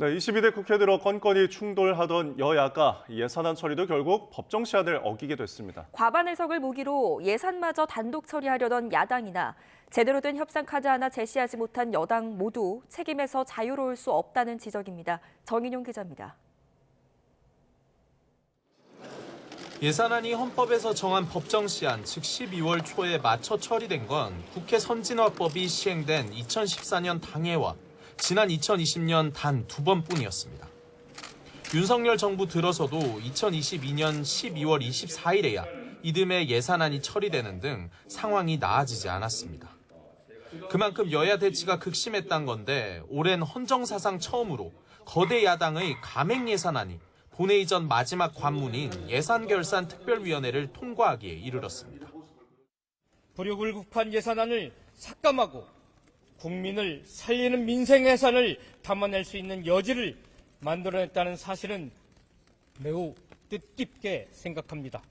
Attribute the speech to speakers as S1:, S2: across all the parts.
S1: 네, 22대 국회 들어 건건이 충돌하던 여야가 예산안 처리도 결국 법정 시한을 어기게 됐습니다.
S2: 과반 의석을 무기로 예산마저 단독 처리하려던 야당이나 제대로 된 협상 카드 하나 제시하지 못한 여당 모두 책임에서 자유로울 수 없다는 지적입니다. 정인용 기자입니다.
S3: 예산안이 헌법에서 정한 법정 시한, 즉 12월 초에 맞춰 처리된 건 국회 선진화법이 시행된 2014년 당해와 지난 2020년 단 2번뿐이었습니다. 윤석열 정부 들어서도 2022년 12월 24일에야 이듬해 예산안이 처리되는 등 상황이 나아지지 않았습니다. 그만큼 여야 대치가 극심했단 건데 오랜 헌정사상 처음으로 거대 야당의 감행 예산안이 본회의 전 마지막 관문인 예산결산특별위원회를 통과하기에 이르렀습니다.
S4: 불효불급한 예산안을 삭감하고 국민을 살리는 민생 예산을 담아낼 수 있는 여지를 만들어냈다는 사실은 매우 뜻깊게 생각합니다.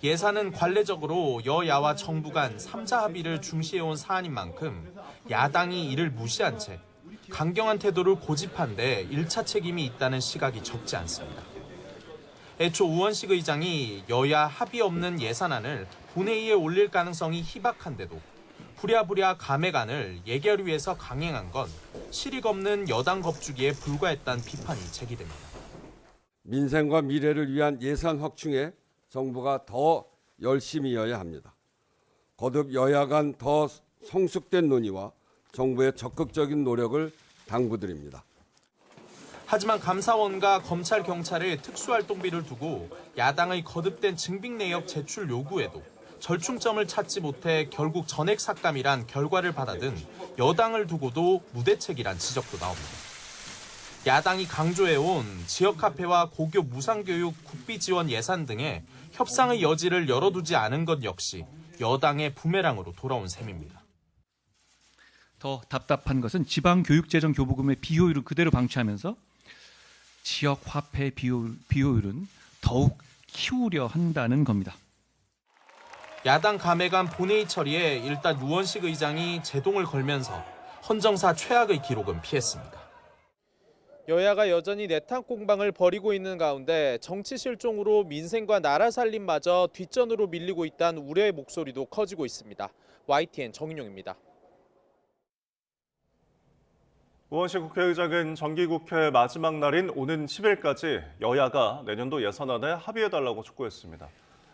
S3: 예산은 관례적으로 여야와 정부 간 3자 합의를 중시해온 사안인 만큼 야당이 이를 무시한 채 강경한 태도를 고집한 데 1차 책임이 있다는 시각이 적지 않습니다. 애초 우원식 의장이 여야 합의 없는 예산안을 본회의에 올릴 가능성이 희박한데도 부랴부랴 감액안을 예결위에서 강행한 건 실익 없는 여당 겁주기에 불과했다는 비판이 제기됩니다.
S5: 민생과 미래를 위한 예산 확충에 정부가 더 열심히여야 합니다. 거듭 여야 간 더 성숙된 논의와 정부의 적극적인 노력을 당부드립니다.
S3: 하지만 감사원과 검찰, 경찰의 특수활동비를 두고 야당의 거듭된 증빙 내역 제출 요구에도 절충점을 찾지 못해 결국 전액 삭감이란 결과를 받아든 여당을 두고도 무대책이란 지적도 나옵니다. 야당이 강조해온 지역화폐와 고교 무상교육 국비 지원 예산 등의 협상의 여지를 열어두지 않은 것 역시 여당의 부메랑으로 돌아온 셈입니다.
S6: 더 답답한 것은 지방교육재정교부금의 비효율을 그대로 방치하면서 지역화폐 비효율은 더욱 키우려 한다는 겁니다.
S3: 야당 감액안 본회의 처리에 일단 우원식 의장이 제동을 걸면서 헌정사 최악의 기록은 피했습니다. 여야가 여전히 내탕 공방을 벌이고 있는 가운데 정치 실종으로 민생과 나라 살림마저 뒷전으로 밀리고 있다는 우려의 목소리도 커지고 있습니다. YTN 정인용입니다.
S1: 우원식 국회의장은 정기국회 마지막 날인 오는 10일까지 여야가 내년도 예산안에 합의해달라고 촉구했습니다.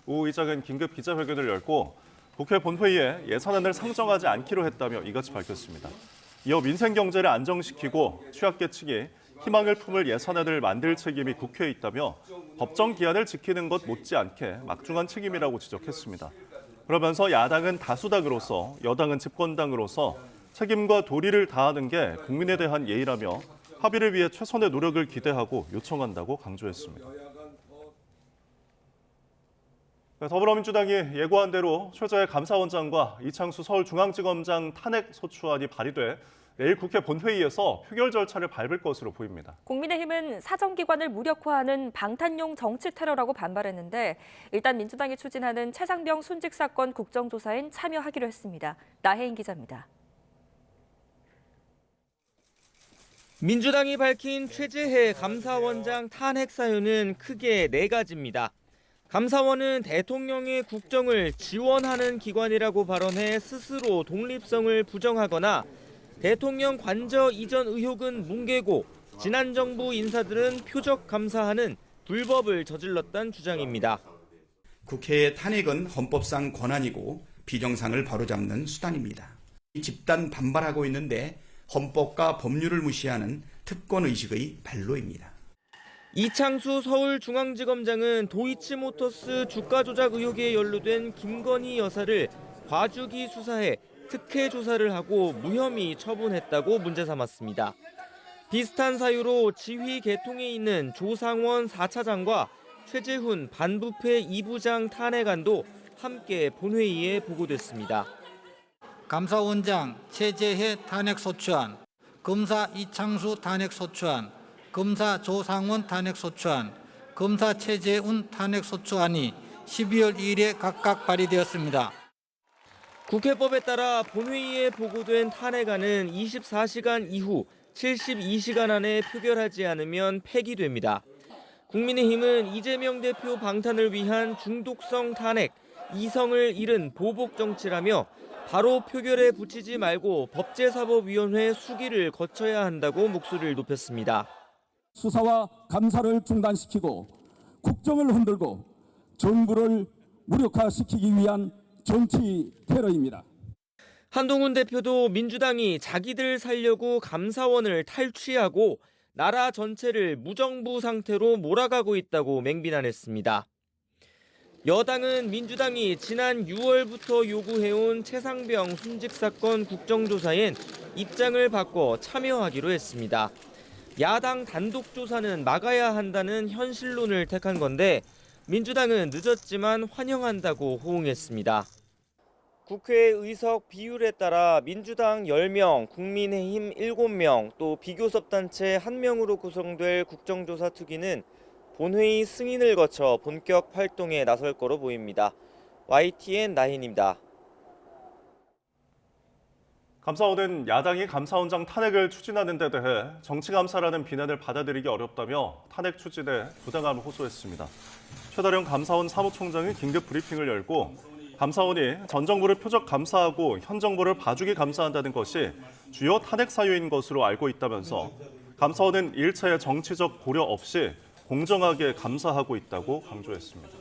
S1: 우 의장은 긴급 기자회견을 열고 국회 본회의에 예산안을 상정하지 않기로 했다며 이같이 밝혔습니다. 이어 민생 경제를 안정시키고 취약계층이 희망을 품을 예산안을 만들 책임이 국회에 있다며 법정 기한을 지키는 것 못지않게 막중한 책임이라고 지적했습니다. 그러면서 야당은 다수당으로서 여당은 집권당으로서 책임과 도리를 다하는 게 국민에 대한 예의라며 합의를 위해 최선의 노력을 기대하고 요청한다고 강조했습니다. 더불어민주당이 예고한 대로 최재 감사원장과 이창수 서울중앙지검장 탄핵 소추안이 발의돼 내일 국회 본회의에서 표결 절차를 밟을 것으로 보입니다.
S2: 국민의힘은 사정기관을 무력화하는 방탄용 정치 테러라고 반발했는데 일단 민주당이 추진하는 최상병 순직 사건 국정조사엔 참여하기로 했습니다. 나혜인 기자입니다.
S7: 민주당이 밝힌 최재해 감사원장 탄핵 사유는 크게 4가지입니다. 감사원은 대통령의 국정을 지원하는 기관이라고 발언해 스스로 독립성을 부정하거나 대통령 관저 이전 의혹은 뭉개고 지난 정부 인사들은 표적 감사하는 불법을 저질렀다는 주장입니다.
S8: 국회의 탄핵은 헌법상 권한이고 비정상을 바로잡는 수단입니다. 집단 반발하고 있는데 헌법과 법률을 무시하는 특권의식의 발로입니다.
S7: 이창수 서울중앙지검장은 도이치모터스 주가 조작 의혹에 연루된 김건희 여사를 과주기 수사해 특혜 조사를 하고 무혐의 처분했다고 문제 삼았습니다. 비슷한 사유로 지휘 계통에 있는 조상원 4차장과 최재훈 반부패 2부장 탄핵안도 함께 본회의에 보고됐습니다.
S9: 감사원장 최재해 탄핵소추안, 검사 이창수 탄핵소추안, 검사 조상원 탄핵소추안, 검사 최재훈 탄핵소추안이 12월 2일에 각각 발의되었습니다.
S7: 국회법에 따라 본회의에 보고된 탄핵안은 24시간 이후 72시간 안에 표결하지 않으면 폐기됩니다. 국민의힘은 이재명 대표 방탄을 위한 중독성 탄핵, 이성을 잃은 보복 정치라며 바로 표결에 붙이지 말고 법제사법위원회 수기를 거쳐야 한다고 목소리를 높였습니다.
S10: 수사와 감사를 중단시키고 국정을 흔들고 정부를 무력화시키기 위한 정치 테러입니다.
S7: 한동훈 대표도 민주당이 자기들 살려고 감사원을 탈취하고 나라 전체를 무정부 상태로 몰아가고 있다고 맹비난했습니다. 여당은 민주당이 지난 6월부터 요구해온 최상병 순직 사건 국정조사엔 입장을 바꿔 참여하기로 했습니다. 야당 단독 조사는 막아야 한다는 현실론을 택한 건데 민주당은 늦었지만 환영한다고 호응했습니다. 국회 의석 비율에 따라 민주당 10명, 국민의힘 7명, 또 비교섭 단체 1명으로 구성될 국정조사 특위는 본회의 승인을 거쳐 본격 활동에 나설 거로 보입니다. YTN 나힌입니다.
S1: 감사원은 야당이 감사원장 탄핵을 추진하는 데 대해 정치감사라는 비난을 받아들이기 어렵다며 탄핵 추진에 부당함을 호소했습니다. 최다령 감사원 사무총장이 긴급 브리핑을 열고 감사원이 전 정부를 표적 감사하고 현 정부를 봐주기 감사한다는 것이 주요 탄핵 사유인 것으로 알고 있다면서 감사원은 일체의 정치적 고려 없이 공정하게 감사하고 있다고 강조했습니다.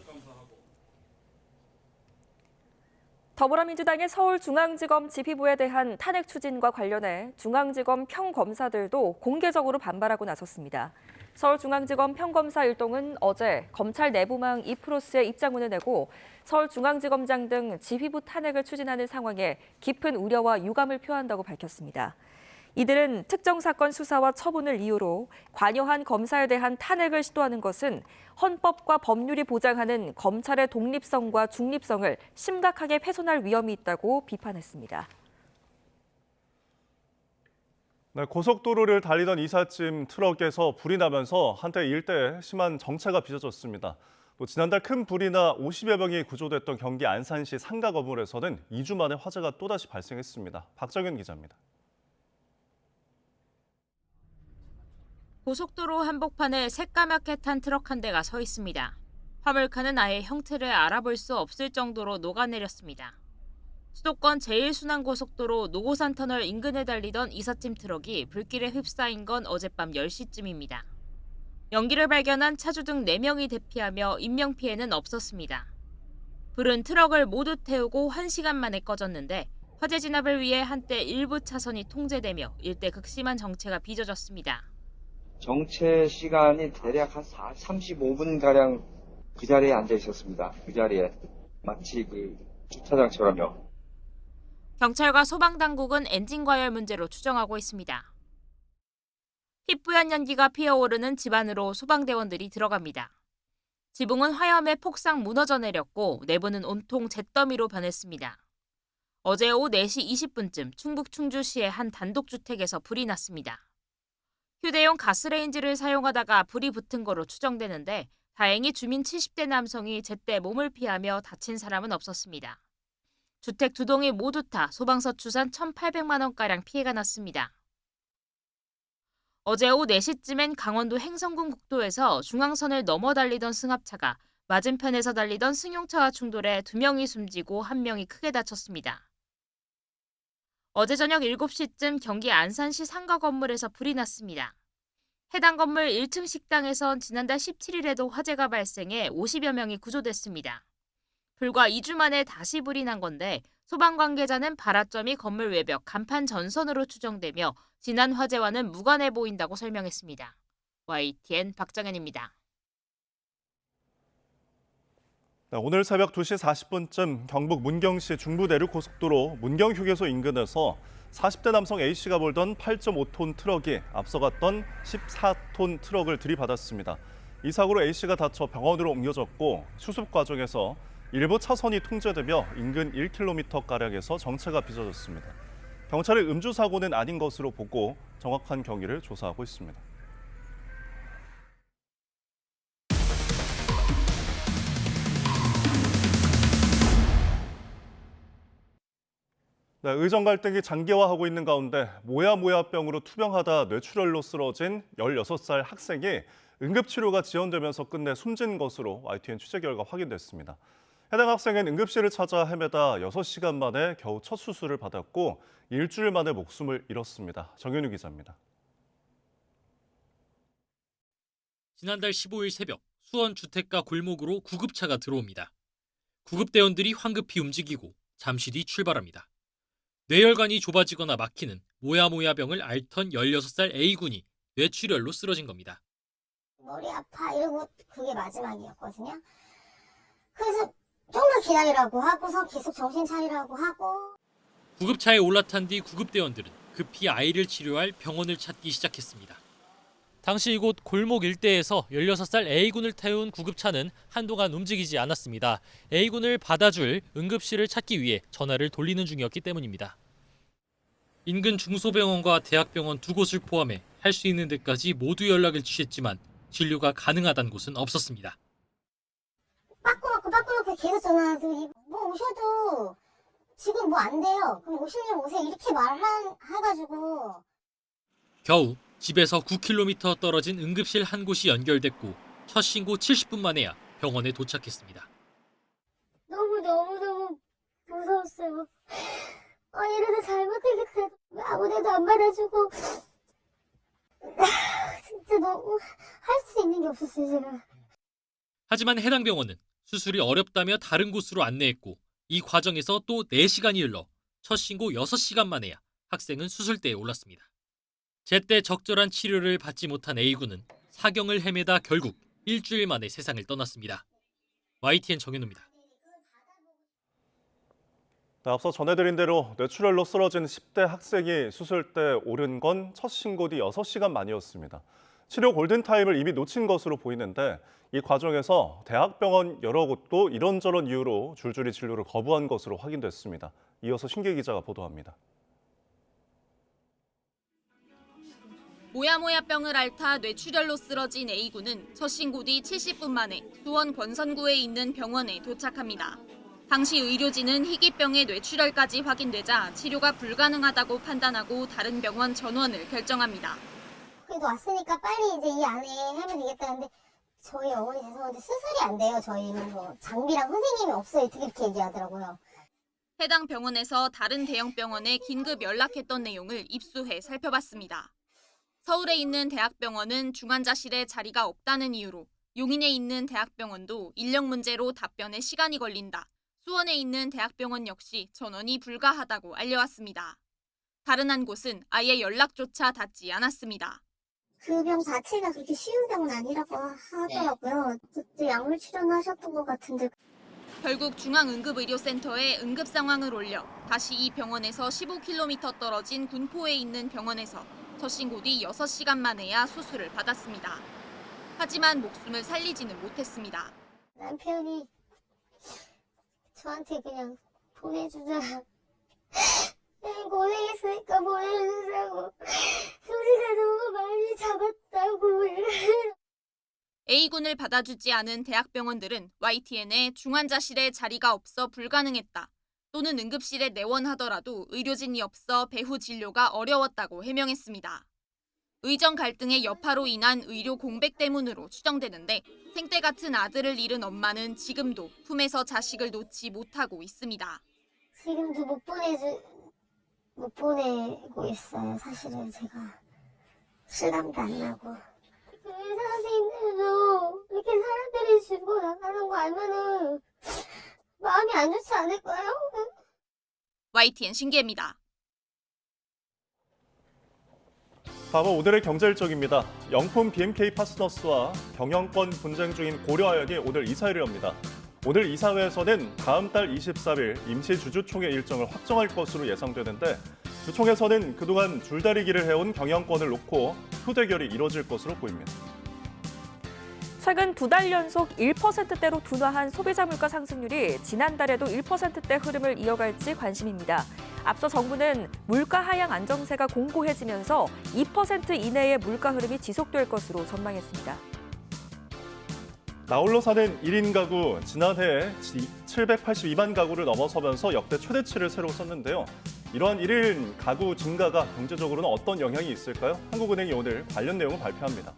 S2: 더불어민주당의 서울중앙지검 지휘부에 대한 탄핵 추진과 관련해 중앙지검 평검사들도 공개적으로 반발하고 나섰습니다. 서울중앙지검 평검사 일동은 어제 검찰 내부망 이프로스에 입장문을 내고 서울중앙지검장 등 지휘부 탄핵을 추진하는 상황에 깊은 우려와 유감을 표한다고 밝혔습니다. 이들은 특정 사건 수사와 처분을 이유로 관여한 검사에 대한 탄핵을 시도하는 것은 헌법과 법률이 보장하는 검찰의 독립성과 중립성을 심각하게 훼손할 위험이 있다고 비판했습니다.
S1: 네, 고속도로를 달리던 이삿짐 트럭에서 불이 나면서 한때 일대에 심한 정체가 빚어졌습니다. 또 지난달 큰 불이나 50여 명이 구조됐던 경기 안산시 상가 건물에서는 2주 만에 화재가 또다시 발생했습니다. 박정현 기자입니다.
S11: 고속도로 한복판에 새까맣게 탄 트럭 한 대가 서 있습니다. 화물칸은 아예 형태를 알아볼 수 없을 정도로 녹아내렸습니다. 수도권 제1순환고속도로 노고산 터널 인근에 달리던 이삿짐 트럭이 불길에 휩싸인 건 어젯밤 10시쯤입니다. 연기를 발견한 차주 등 4명이 대피하며 인명피해는 없었습니다. 불은 트럭을 모두 태우고 1시간 만에 꺼졌는데 화재 진압을 위해 한때 일부 차선이 통제되며 일대 극심한 정체가 빚어졌습니다.
S12: 정체 시간이 대략 한 35분가량 그 자리에 앉아 있었습니다. 그 자리에 마치 그 주차장처럼요.
S11: 경찰과 소방당국은 엔진 과열 문제로 추정하고 있습니다. 희뿌연 연기가 피어오르는 집 안으로 소방대원들이 들어갑니다. 지붕은 화염에 폭삭 무너져 내렸고 내부는 온통 잿더미로 변했습니다. 어제 오후 4시 20분쯤 충북 충주시의 한 단독주택에서 불이 났습니다. 휴대용 가스레인지를 사용하다가 불이 붙은 거로 추정되는데 다행히 주민 70대 남성이 제때 몸을 피하며 다친 사람은 없었습니다. 주택 2동이 모두 타 소방서 추산 1,800만 원가량 피해가 났습니다. 어제 오후 4시쯤엔 강원도 행성군 국도에서 중앙선을 넘어 달리던 승합차가 맞은편에서 달리던 승용차와 충돌해 2명이 숨지고 1명이 크게 다쳤습니다. 어제 저녁 7시쯤 경기 안산시 상가 건물에서 불이 났습니다. 해당 건물 1층 식당에선 지난달 17일에도 화재가 발생해 50여 명이 구조됐습니다. 불과 2주 만에 다시 불이 난 건데 소방 관계자는 발화점이 건물 외벽 간판 전선으로 추정되며 지난 화재와는 무관해 보인다고 설명했습니다. YTN 박정현입니다.
S1: 오늘 새벽 2시 40분쯤 경북 문경시 중부내륙고속도로 문경휴게소 인근에서 40대 남성 A씨가 몰던 8.5톤 트럭이 앞서갔던 14톤 트럭을 들이받았습니다. 이 사고로 A씨가 다쳐 병원으로 옮겨졌고 수습 과정에서 일부 차선이 통제되며 인근 1km가량에서 정체가 빚어졌습니다. 경찰은 음주 사고는 아닌 것으로 보고 정확한 경위를 조사하고 있습니다. 네, 의정 갈등이 장기화하고 있는 가운데 모야모야병으로 투병하다 뇌출혈로 쓰러진 16살 학생이 응급치료가 지연되면서 끝내 숨진 것으로 YTN 취재 결과 확인됐습니다. 해당 학생은 응급실을 찾아 헤매다 6시간 만에 겨우 첫 수술을 받았고 일주일 만에 목숨을 잃었습니다. 정현우 기자입니다.
S13: 지난달 15일 새벽 수원 주택가 골목으로 구급차가 들어옵니다. 구급대원들이 황급히 움직이고 잠시 뒤 출발합니다. 뇌혈관이 좁아지거나 막히는 모야모야병을 앓던 16살 A군이 뇌출혈로 쓰러진 겁니다.
S14: 머리 아파 이러고 그게 마지막이었거든요. 그래서 조금만 기다리라고 하고서 계속 정신 차리라고 하고.
S13: 구급차에 올라탄 뒤 구급대원들은 급히 아이를 치료할 병원을 찾기 시작했습니다. 당시 이곳 골목 일대에서 16살 A군을 태운 구급차는 한동안 움직이지 않았습니다. A군을 받아줄 응급실을 찾기 위해 전화를 돌리는 중이었기 때문입니다. 인근 중소병원과 대학병원 두 곳을 포함해 할 수 있는 데까지 모두 연락을 취했지만 진료가 가능하다는 곳은 없었습니다.
S14: 빠꾸놓고 계속 전화하더니 뭐 오셔도 지금 뭐 안 돼요. 그럼 오시면 오세요. 이렇게 말해가지고.
S13: 겨우 집에서 9km 떨어진 응급실 한 곳이 연결됐고 첫 신고 70분 만에야 병원에 도착했습니다.
S14: 너무 무서웠어요. 이래서 잘못되겠다. 아무데도 안 받아주고. 진짜 너무 할 수 있는 게 없었어요, 제가.
S13: 하지만 해당 병원은 수술이 어렵다며 다른 곳으로 안내했고 이 과정에서 또 4시간이 흘러 첫 신고 6시간 만에야 학생은 수술대에 올랐습니다. 제때 적절한 치료를 받지 못한 A군은 사경을 헤매다 결국 일주일 만에 세상을 떠났습니다. YTN 정현우입니다.
S1: 네, 앞서 전해드린 대로 뇌출혈로 쓰러진 10대 학생이 수술대에 오른 건 첫 신고 뒤 6시간 만이었습니다. 치료 골든타임을 이미 놓친 것으로 보이는데 이 과정에서 대학병원 여러 곳도 이런저런 이유로 줄줄이 진료를 거부한 것으로 확인됐습니다. 이어서 신기 기자가 보도합니다.
S11: 모야모야병을 앓다 뇌출혈로 쓰러진 A군은 첫 신고 뒤 70분 만에 수원 권선구에 있는 병원에 도착합니다. 당시 의료진은 희귀병의 뇌출혈까지 확인되자 치료가 불가능하다고 판단하고 다른 병원 전원을 결정합니다.
S14: 그래도 왔으니까 빨리 이제 이 안에 하면 되겠다는데 저희 어머니 죄송한데 수술이 안 돼요. 저희는 뭐 장비랑 선생님이 없어요. 이렇게 얘기하더라고요.
S11: 해당 병원에서 다른 대형 병원에 긴급 연락했던 내용을 입수해 살펴봤습니다. 서울에 있는 대학병원은 중환자실에 자리가 없다는 이유로 용인에 있는 대학병원도 인력 문제로 답변에 시간이 걸린다. 수원에 있는 대학병원 역시 전원이 불가하다고 알려왔습니다. 다른 한 곳은 아예 연락조차 닿지 않았습니다.
S14: 그 병 자체가 그렇게 쉬운 병은 아니라고 하더라고요. 그때 약물 치료하셨던 것 같은데.
S11: 결국 중앙응급의료센터에 응급 상황을 올려 다시 이 병원에서 15km 떨어진 군포에 있는 병원에서 첫 신고 뒤 6시간 만에야 수술을 받았습니다. 하지만 목숨을 살리지는 못했습니다.
S14: 남편이 저한테 그냥 보내주자. 고생했으니까 보내주자고. 우리가 너무 많이 잡았다고.
S11: A군을 받아주지 않은 대학병원들은 YTN에 중환자실에 자리가 없어 불가능했다. 또는 응급실에 내원하더라도 의료진이 없어 배후 진료가 어려웠다고 해명했습니다. 의정 갈등의 여파로 인한 의료 공백 때문으로 추정되는데 생때 같은 아들을 잃은 엄마는 지금도 품에서 자식을 놓지 못하고 있습니다.
S14: 지금도 못 보내고 있어요. 사실은 제가 실감도 안 나고. 그 의사 선생님들도 이렇게 사람들이 죽고 나가는 거 알면은 마음이 안 좋지 않을까요?
S11: YTN 신기혜입니다.
S1: 다음은 오늘의 경제 일정입니다. 영품 BMK 파트너스와 경영권 분쟁 중인 고려아연이 오늘 이사회를 엽니다. 오늘 이사회에서는 다음 달 24일 임시 주주총회 일정을 확정할 것으로 예상되는데 주총에서는 그동안 줄다리기를 해온 경영권을 놓고 표대결이 이뤄질 것으로 보입니다.
S2: 최근 2달 연속 1%대로 둔화한 소비자 물가 상승률이 지난달에도 1%대 흐름을 이어갈지 관심입니다. 앞서 정부는 물가 하향 안정세가 공고해지면서 2% 이내의 물가 흐름이 지속될 것으로 전망했습니다.
S1: 나홀로 사는 1인 가구 지난해 782만 가구를 넘어서면서 역대 최대치를 새로 썼는데요. 이런 1인 가구 증가가 경제적으로는 어떤 영향이 있을까요? 한국은행이 오늘 관련 내용을 발표합니다.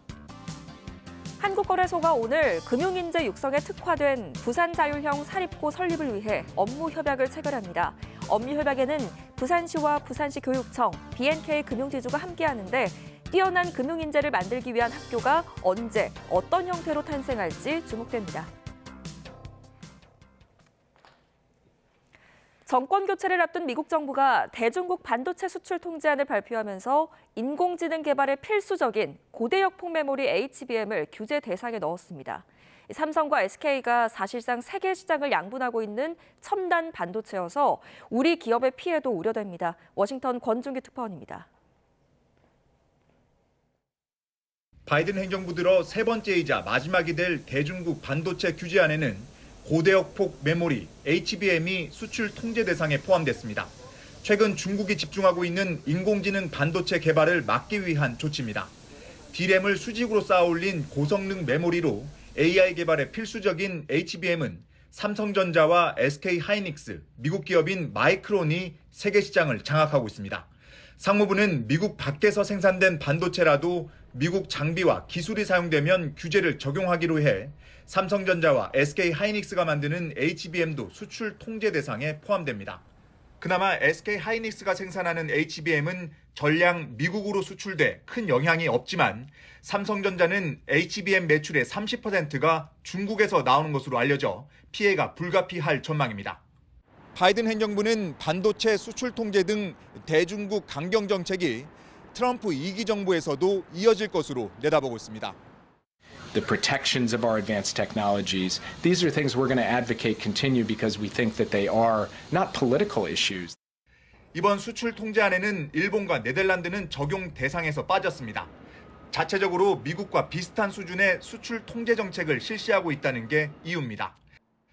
S2: 한국거래소가 오늘 금융인재 육성에 특화된 부산자율형 사립고 설립을 위해 업무 협약을 체결합니다. 업무 협약에는 부산시와 부산시 교육청, BNK 금융지주가 함께하는데 뛰어난 금융인재를 만들기 위한 학교가 언제, 어떤 형태로 탄생할지 주목됩니다. 정권 교체를 앞둔 미국 정부가 대중국 반도체 수출 통제안을 발표하면서 인공지능 개발에 필수적인 고대역 폭메모리 HBM을 규제 대상에 넣었습니다. 삼성과 SK가 사실상 세계 시장을 양분하고 있는 첨단 반도체여서 우리 기업의 피해도 우려됩니다. 워싱턴 권준기 특파원입니다.
S15: 바이든 행정부 들어 세 번째이자 마지막이 될 대중국 반도체 규제안에는 고대역폭 메모리 HBM이 수출 통제 대상에 포함됐습니다. 최근 중국이 집중하고 있는 인공지능 반도체 개발을 막기 위한 조치입니다. D램을 수직으로 쌓아올린 고성능 메모리로 AI 개발에 필수적인 HBM은 삼성전자와 SK하이닉스, 미국 기업인 마이크론이 세계 시장을 장악하고 있습니다. 상무부는 미국 밖에서 생산된 반도체라도 미국 장비와 기술이 사용되면 규제를 적용하기로 해 삼성전자와 SK하이닉스가 만드는 HBM도 수출 통제 대상에 포함됩니다. 그나마 SK하이닉스가 생산하는 HBM은 전량 미국으로 수출돼 큰 영향이 없지만 삼성전자는 HBM 매출의 30%가 중국에서 나오는 것으로 알려져 피해가 불가피할 전망입니다. 바이든 행정부는 반도체 수출 통제 등 대중국 강경 정책이 트럼프 2기 정부에서도 이어질 것으로 내다보고 있습니다.
S16: The protections of our advanced technologies. These are things we're going to advocate continue because we think that they are not political issues.
S15: 이번 수출 통제안에는 일본과 네덜란드는 적용 대상에서 빠졌습니다. 자체적으로 미국과 비슷한 수준의 수출 통제 정책을 실시하고 있다는 게 이유입니다.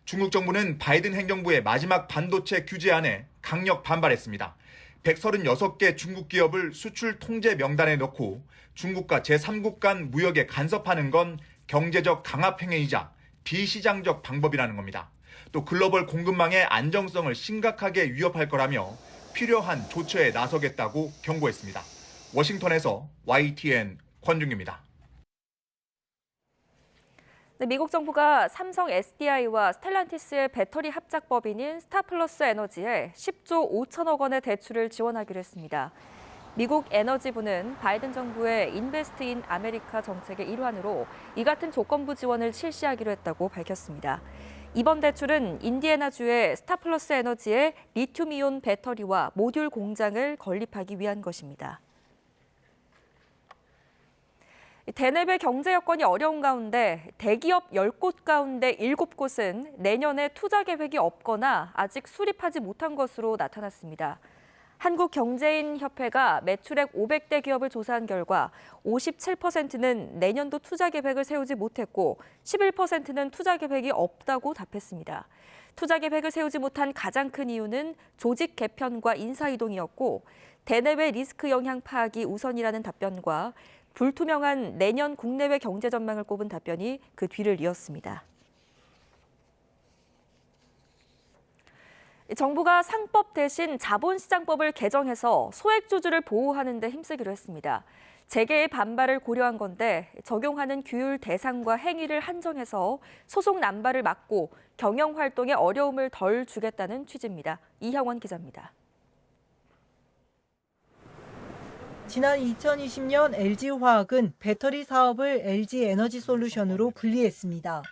S15: 중국 정부는 바이든 행정부의 마지막 반도체 규제안에 강력 반발했습니다. 136개 중국 기업을 수출 통제 명단에 넣고 중국과 제3국 간 무역에 간섭하는 건 경제적 강압 행위이자 비시장적 방법이라는 겁니다. 또 글로벌 공급망의 안정성을 심각하게 위협할 거라며 필요한 조처에 나서겠다고 경고했습니다. 워싱턴에서 YTN 권준기입니다.
S2: 네, 미국 정부가 삼성 SDI와 스텔란티스의 배터리 합작 법인인 스타플러스 에너지에 10조 5천억 원의 대출을 지원하기로 했습니다. 미국 에너지부는 바이든 정부의 인베스트 인 아메리카 정책의 일환으로 이 같은 조건부 지원을 실시하기로 했다고 밝혔습니다. 이번 대출은 인디애나주의 스타플러스 에너지의 리튬이온 배터리와 모듈 공장을 건립하기 위한 것입니다. 대내외 경제 여건이 어려운 가운데 대기업 10곳 가운데 7곳은 내년에 투자 계획이 없거나 아직 수립하지 못한 것으로 나타났습니다. 한국경제인협회가 매출액 500대 기업을 조사한 결과 57%는 내년도 투자 계획을 세우지 못했고 11%는 투자 계획이 없다고 답했습니다. 투자 계획을 세우지 못한 가장 큰 이유는 조직 개편과 인사 이동이었고 대내외 리스크 영향 파악이 우선이라는 답변과 불투명한 내년 국내외 경제 전망을 꼽은 답변이 그 뒤를 이었습니다. 정부가 상법 대신 자본시장법을 개정해서 소액주주를 보호하는 데 힘쓰기로 했습니다. 재계의 반발을 고려한 건데 적용하는 규율 대상과 행위를 한정해서 소송 남발을 막고 경영 활동에 어려움을 덜 주겠다는 취지입니다. 이형원 기자입니다.
S17: 지난 2020년 LG화학은 배터리 사업을 LG에너지솔루션으로 분리했습니다.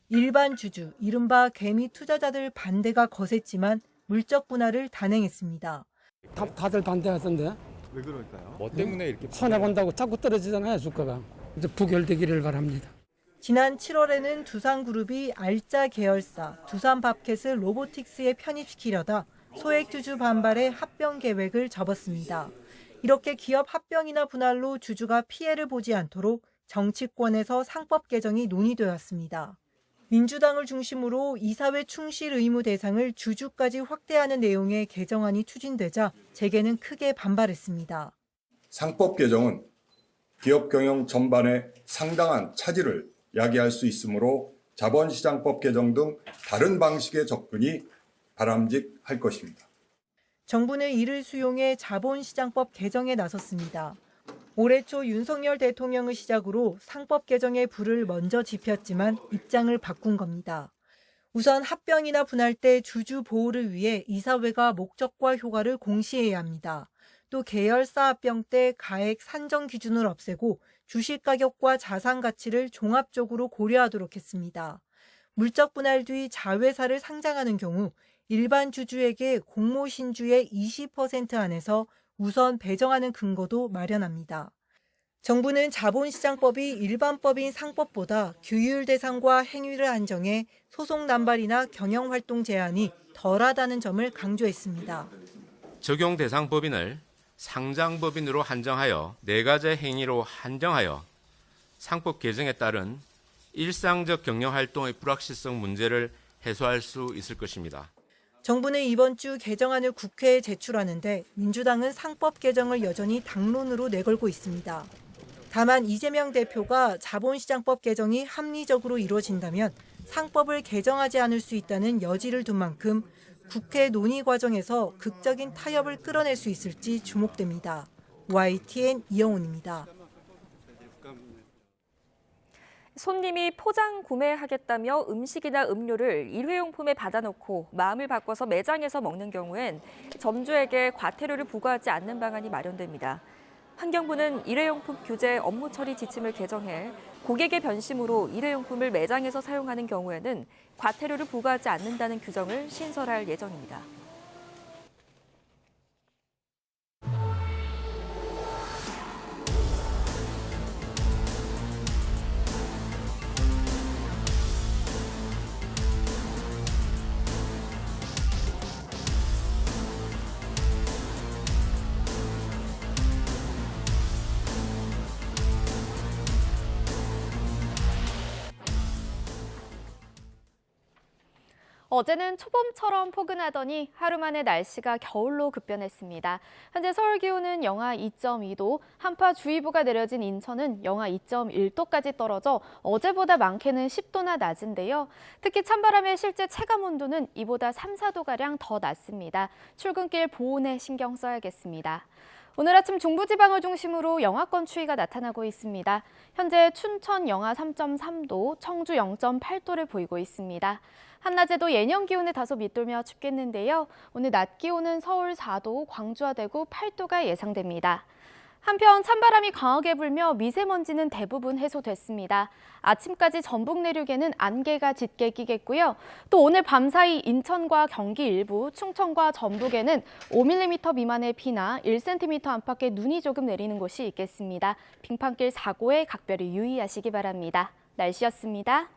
S17: 일반 주주, 이른바 개미 투자자들 반대가 거셌지만 물적 분할을 단행했습니다.
S18: 다들 반대하던데.
S19: 왜 그럴까요? 뭐 때문에 이렇게
S18: 손해본다고 자꾸 떨어지잖아요, 주가가. 이제 부결되기를 바랍니다.
S17: 지난 7월에는 두산그룹이 알짜 계열사 두산밥켓 로보틱스에 편입시키려다 소액주주 반발에 합병 계획을 접었습니다. 이렇게 기업 합병이나 분할로 주주가 피해를 보지 않도록 정치권에서 상법 개정이 논의되었습니다. 민주당을 중심으로 이사회 충실 의무 대상을 주주까지 확대하는 내용의 개정안이 추진되자 재계는 크게 반발했습니다.
S20: 상법 개정은 기업 경영 전반에 상당한 차질을 야기할 수 있으므로 자본시장법 개정 등 다른 방식의 접근이 바람직할 것입니다.
S17: 정부는 이를 수용해 자본시장법 개정에 나섰습니다. 올해 초 윤석열 대통령을 시작으로 상법 개정에 불을 먼저 지폈지만 입장을 바꾼 겁니다. 우선 합병이나 분할 때 주주 보호를 위해 이사회가 목적과 효과를 공시해야 합니다. 또 계열사 합병 때 가액 산정 기준을 없애고 주식 가격과 자산 가치를 종합적으로 고려하도록 했습니다. 물적 분할 뒤 자회사를 상장하는 경우 일반 주주에게 공모 신주의 20% 안에서 우선 배정하는 근거도 마련합니다. 정부는 자본시장법이 일반법인 상법보다 규율 대상과 행위를 한정해 소송 남발이나 경영활동 제한이 덜하다는 점을 강조했습니다.
S21: 적용 대상 법인을 상장법인으로 한정하여 4가지 행위로 한정하여 상법 개정에 따른 일상적 경영활동의 불확실성 문제를 해소할 수 있을 것입니다.
S17: 정부는 이번 주 개정안을 국회에 제출하는데 민주당은 상법 개정을 여전히 당론으로 내걸고 있습니다. 다만 이재명 대표가 자본시장법 개정이 합리적으로 이루어진다면 상법을 개정하지 않을 수 있다는 여지를 둔 만큼 국회 논의 과정에서 극적인 타협을 끌어낼 수 있을지 주목됩니다. YTN 이영훈입니다.
S2: 손님이 포장 구매하겠다며 음식이나 음료를 일회용품에 받아놓고 마음을 바꿔서 매장에서 먹는 경우엔 점주에게 과태료를 부과하지 않는 방안이 마련됩니다. 환경부는 일회용품 규제 업무 처리 지침을 개정해 고객의 변심으로 일회용품을 매장에서 사용하는 경우에는 과태료를 부과하지 않는다는 규정을 신설할 예정입니다.
S22: 어제는 초봄처럼 포근하더니 하루 만에 날씨가 겨울로 급변했습니다. 현재 서울 기온은 영하 2.2도, 한파주의보가 내려진 인천은 영하 2.1도까지 떨어져 어제보다 많게는 10도나 낮은데요. 특히 찬바람의 실제 체감온도는 이보다 3, 4도가량 더 낮습니다. 출근길 보온에 신경 써야겠습니다. 오늘 아침 중부지방을 중심으로 영하권 추위가 나타나고 있습니다. 현재 춘천 영하 3.3도, 청주 0.8도를 보이고 있습니다. 한낮에도 예년 기온에 다소 밑돌며 춥겠는데요. 오늘 낮 기온은 서울 4도, 광주와 대구 8도가 예상됩니다. 한편 찬바람이 강하게 불며 미세먼지는 대부분 해소됐습니다. 아침까지 전북 내륙에는 안개가 짙게 끼겠고요. 또 오늘 밤사이 인천과 경기 일부, 충청과 전북에는 5mm 미만의 비나 1cm 안팎의 눈이 조금 내리는 곳이 있겠습니다. 빙판길 사고에 각별히 유의하시기 바랍니다. 날씨였습니다.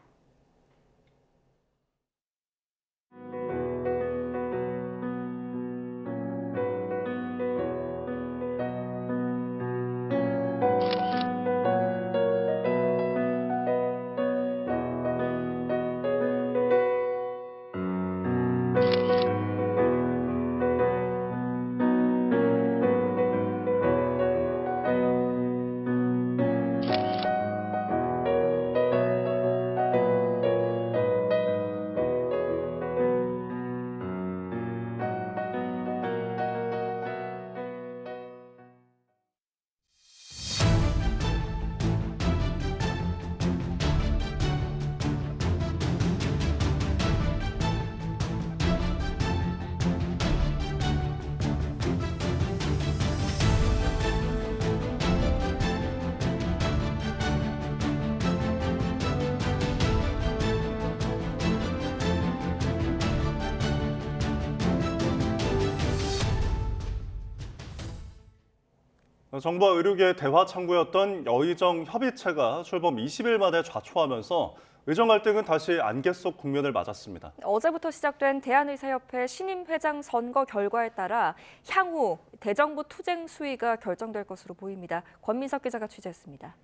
S1: 정부와 의료계의 대화 창구였던 여의정 협의체가 출범 20일 만에 좌초하면서 의정 갈등은 다시 안개 속 국면을 맞았습니다.
S2: 어제부터 시작된 대한의사협회 신임 회장 선거 결과에 따라 향후 대정부 투쟁 수위가 결정될 것으로 보입니다. 권민석 기자가 취재했습니다.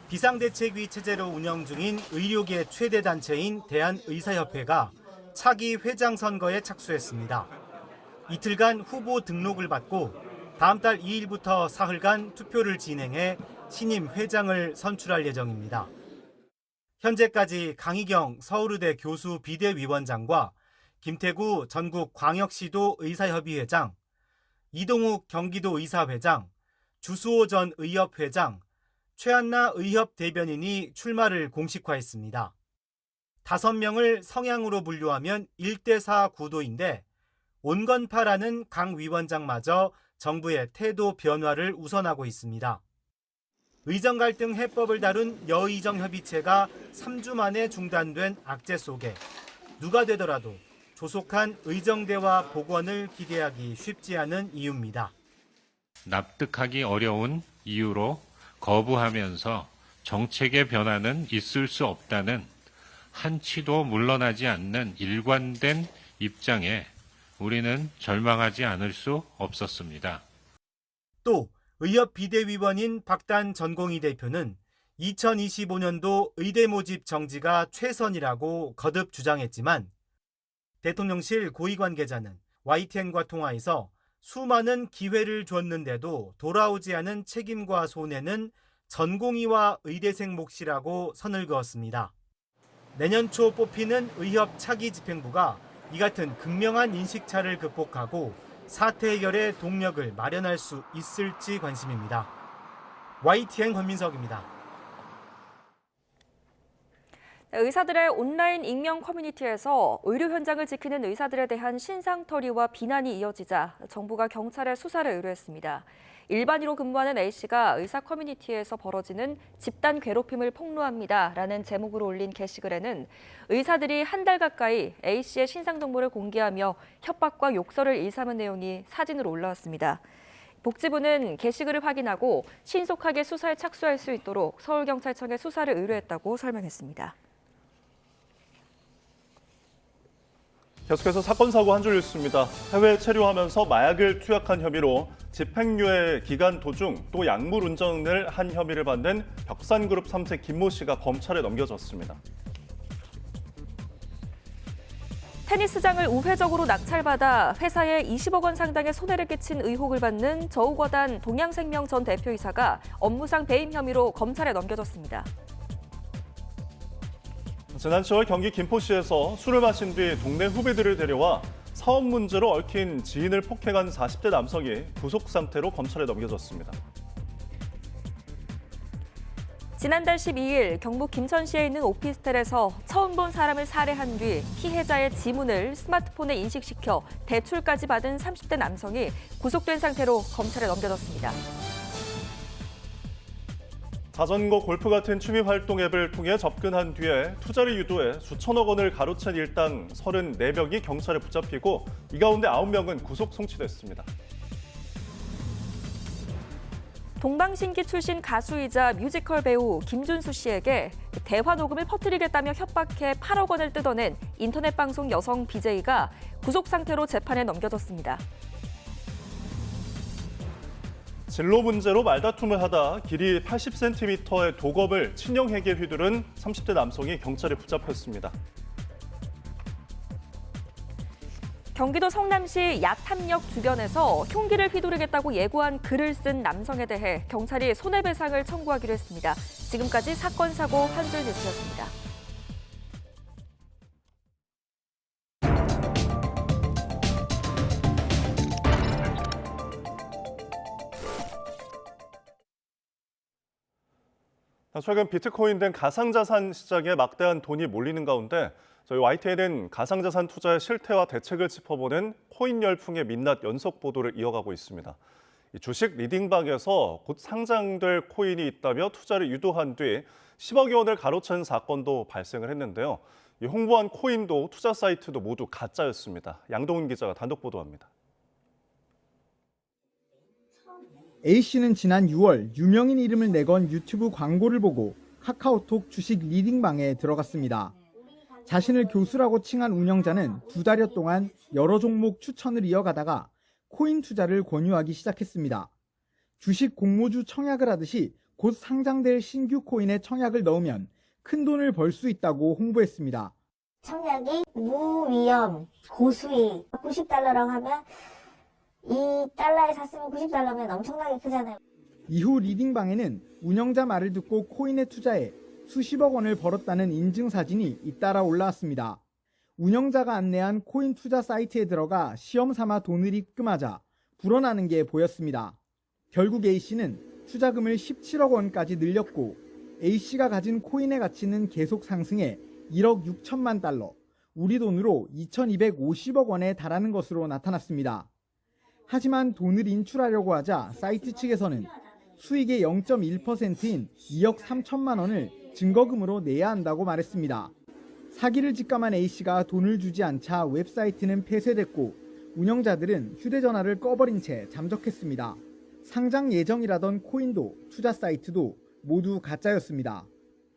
S23: 비상대책위 체제로 운영 중인 의료계 최대 단체인 대한의사협회가 차기 회장 선거에 착수했습니다. 이틀간 후보 등록을 받고 다음 달 2일부터 사흘간 투표를 진행해 신임 회장을 선출할 예정입니다. 현재까지 강희경 서울의대 교수 비대위원장과 김태구 전국광역시도 의사협의회장, 이동욱 경기도 의사회장, 주수호 전 의협회장, 최한나 의협 대변인이 출마를 공식화했습니다. 5명을 성향으로 분류하면 1대4 구도인데 온건파라는 강 위원장마저 정부의 태도 변화를 우선하고 있습니다. 의정 갈등 해법을 다룬 여의정 협의체가 3주 만에 중단된 악재 속에 누가 되더라도 조속한 의정대화 복원을 기대하기 쉽지 않은 이유입니다.
S4: 납득하기 어려운 이유로 거부하면서 정책의 변화는 있을 수 없다는 한치도 물러나지 않는 일관된 입장에 우리는 절망하지 않을 수 없었습니다.
S23: 또 의협 비대위원인 박단 전공희 대표는 2025년도 의대 모집 정지가 최선이라고 거듭 주장했지만 대통령실 고위 관계자는 YTN과 통화에서 수많은 기회를 줬는데도 돌아오지 않은 책임과 손해는 전공의와 의대생 몫이라고 선을 그었습니다. 내년 초 뽑히는 의협 차기 집행부가 이 같은 극명한 인식차를 극복하고 사태 해결의 동력을 마련할 수 있을지 관심입니다. YTN 권민석입니다.
S2: 의사들의 온라인 익명 커뮤니티에서 의료 현장을 지키는 의사들에 대한 신상털이와 비난이 이어지자 정부가 경찰에 수사를 의뢰했습니다. 일반의로 근무하는 A씨가 의사 커뮤니티에서 벌어지는 집단 괴롭힘을 폭로합니다라는 제목으로 올린 게시글에는 의사들이 한 달 가까이 A씨의 신상 정보를 공개하며 협박과 욕설을 일삼은 내용이 사진으로 올라왔습니다. 복지부는 게시글을 확인하고 신속하게 수사에 착수할 수 있도록 서울경찰청에 수사를 의뢰했다고 설명했습니다.
S1: 계속해서 사건 사고 한 줄 뉴스입니다. 해외 체류하면서 마약을 투약한 혐의로 집행유예 기간 도중 또 약물 운전을 한 혐의를 받는 벽산그룹 3세 김모 씨가 검찰에 넘겨졌습니다.
S2: 테니스장을 우회적으로 낙찰받아 회사에 20억 원 상당의 손해를 끼친 의혹을 받는 저우거단 동양생명 전 대표이사가 업무상 배임 혐의로 검찰에 넘겨졌습니다.
S1: 지난 10월 경기 김포시에서 술을 마신 뒤 동네 후배들을 데려와 사업 문제로 얽힌 지인을 폭행한 40대 남성이 구속 상태로 검찰에 넘겨졌습니다.
S2: 지난달 12일 경북 김천시에 있는 오피스텔에서 처음 본 사람을 살해한 뒤 피해자의 지문을 스마트폰에 인식시켜 대출까지 받은 30대 남성이 구속된 상태로 검찰에 넘겨졌습니다.
S1: 자전거, 골프 같은 취미 활동 앱을 통해 접근한 뒤에 투자를 유도해 수천억 원을 가로챈 일당 34명이 경찰에 붙잡히고 이 가운데 9명은 구속 송치됐습니다.
S2: 동방신기 출신 가수이자 뮤지컬 배우 김준수 씨에게 대화 녹음을 퍼뜨리겠다며 협박해 8억 원을 뜯어낸 인터넷 방송 여성 BJ가 구속 상태로 재판에 넘겨졌습니다.
S1: 진로 문제로 말다툼을 하다 길이 80cm의 도검을 친형에게 휘두른 30대 남성이 경찰에 붙잡혔습니다.
S2: 경기도 성남시 야탐역 주변에서 흉기를 휘두르겠다고 예고한 글을 쓴 남성에 대해 경찰이 손해배상을 청구하기로 했습니다. 지금까지 사건, 사고 한 줄 뉴스였습니다.
S1: 최근 비트코인 등 가상자산 시장에 막대한 돈이 몰리는 가운데 저희 YTN은 가상자산 투자의 실태와 대책을 짚어보는 코인 열풍의 민낯 연속 보도를 이어가고 있습니다. 주식 리딩방에서 곧 상장될 코인이 있다며 투자를 유도한 뒤 10억여 원을 가로챈 사건도 발생을 했는데요. 홍보한 코인도 투자 사이트도 모두 가짜였습니다. 양동훈 기자가 단독 보도합니다.
S5: A씨는 지난 6월 유명인 이름을 내건 유튜브 광고를 보고 카카오톡 주식 리딩방에 들어갔습니다. 자신을 교수라고 칭한 운영자는 2달여 동안 여러 종목 추천을 이어가다가 코인 투자를 권유하기 시작했습니다. 주식 공모주 청약을 하듯이 곧 상장될 신규 코인에 청약을 넣으면 큰 돈을 벌 수 있다고 홍보했습니다.
S14: 청약이 무위험, 고수익, 90달러라고 하면 $2에 샀으면 $90면 엄청나게 크잖아요.
S5: 이후 리딩방에는 운영자 말을 듣고 코인에 투자해 수십억 원을 벌었다는 인증 사진이 잇따라 올라왔습니다. 운영자가 안내한 코인 투자 사이트에 들어가 시험 삼아 돈을 입금하자 불어나는 게 보였습니다. 결국 A씨는 투자금을 17억 원까지 늘렸고 A씨가 가진 코인의 가치는 계속 상승해 1억 6천만 달러, 우리 돈으로 2,250억 원에 달하는 것으로 나타났습니다. 하지만 돈을 인출하려고 하자 사이트 측에서는 수익의 0.1%인 2억 3천만 원을 증거금으로 내야 한다고 말했습니다. 사기를 직감한 A씨가 돈을 주지 않자 웹사이트는 폐쇄됐고 운영자들은 휴대전화를 꺼버린 채 잠적했습니다. 상장 예정이라던 코인도 투자 사이트도 모두 가짜였습니다.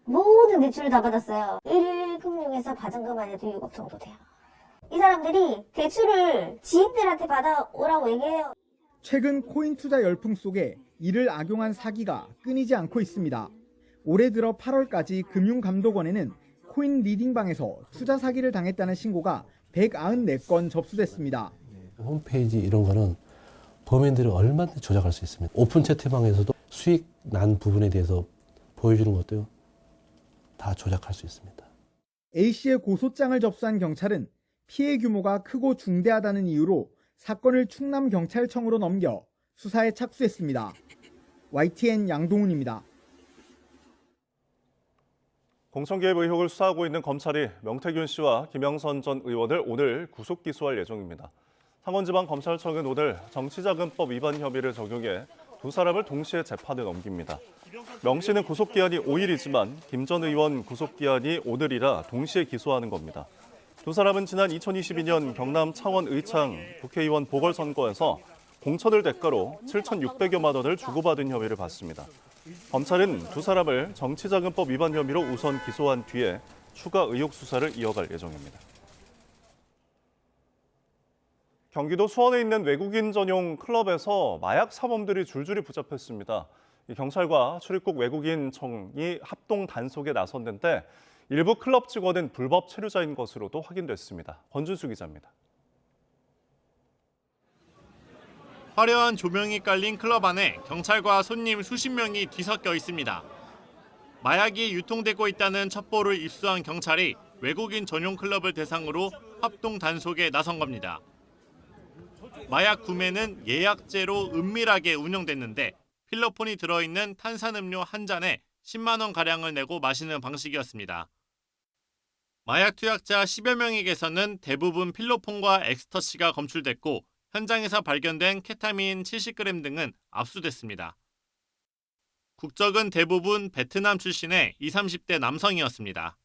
S14: 모든 대출을 다 받았어요. 1일 금융에서 받은 것만 해도 6억 정도 돼요. 이 사람들이 대출을 지인들한테 받아오라고 얘기해요.
S5: 최근 코인 투자 열풍 속에 이를 악용한 사기가 끊이지 않고 있습니다. 올해 들어 8월까지 금융감독원에는 코인 리딩방에서 투자 사기를 당했다는 신고가 194건 접수됐습니다.
S3: 홈페이지 이런 거는 범인들이 얼마든지 조작할 수 있습니다. 오픈 채팅방에서도 수익 난 부분에 대해서 보여주는 것도요, 다 조작할 수 있습니다.
S5: A씨의 고소장을 접수한 경찰은 피해 규모가 크고 중대하다는 이유로 사건을 충남경찰청으로 넘겨 수사에 착수했습니다. YTN 양동훈입니다.
S1: 공천개입 의혹을 수사하고 있는 검찰이 명태균 씨와 김영선 전 의원을 오늘 구속 기소할 예정입니다. 상원지방검찰청은 오늘 정치자금법 위반 혐의를 적용해 두 사람을 동시에 재판에 넘깁니다. 명 씨는 구속기한이 5일이지만 김 전 의원 구속기한이 오늘이라 동시에 기소하는 겁니다. 두 사람은 지난 2022년 경남 창원 의창 국회의원 보궐선거에서 공천을 대가로 7,600여만 원을 주고받은 혐의를 받습니다. 검찰은 두 사람을 정치자금법 위반 혐의로 우선 기소한 뒤에 추가 의혹 수사를 이어갈 예정입니다. 경기도 수원에 있는 외국인 전용 클럽에서 마약 사범들이 줄줄이 붙잡혔습니다. 경찰과 출입국 외국인청이 합동 단속에 나섰는데 일부 클럽 직원은 불법 체류자인 것으로도 확인됐습니다. 권준수 기자입니다.
S6: 화려한 조명이 깔린 클럽 안에 경찰과 손님 수십 명이 뒤섞여 있습니다. 마약이 유통되고 있다는 첩보를 입수한 경찰이 외국인 전용 클럽을 대상으로 합동 단속에 나선 겁니다. 마약 구매는 예약제로 은밀하게 운영됐는데 필로폰이 들어있는 탄산음료 한 잔에 10만 원가량을 내고 마시는 방식이었습니다. 마약 투약자 10여 명에게서는 대부분 필로폰과 엑스터시가 검출됐고 현장에서 발견된 케타민 70g 등은 압수됐습니다. 국적은 대부분 베트남 출신의 20, 30대 남성이었습니다.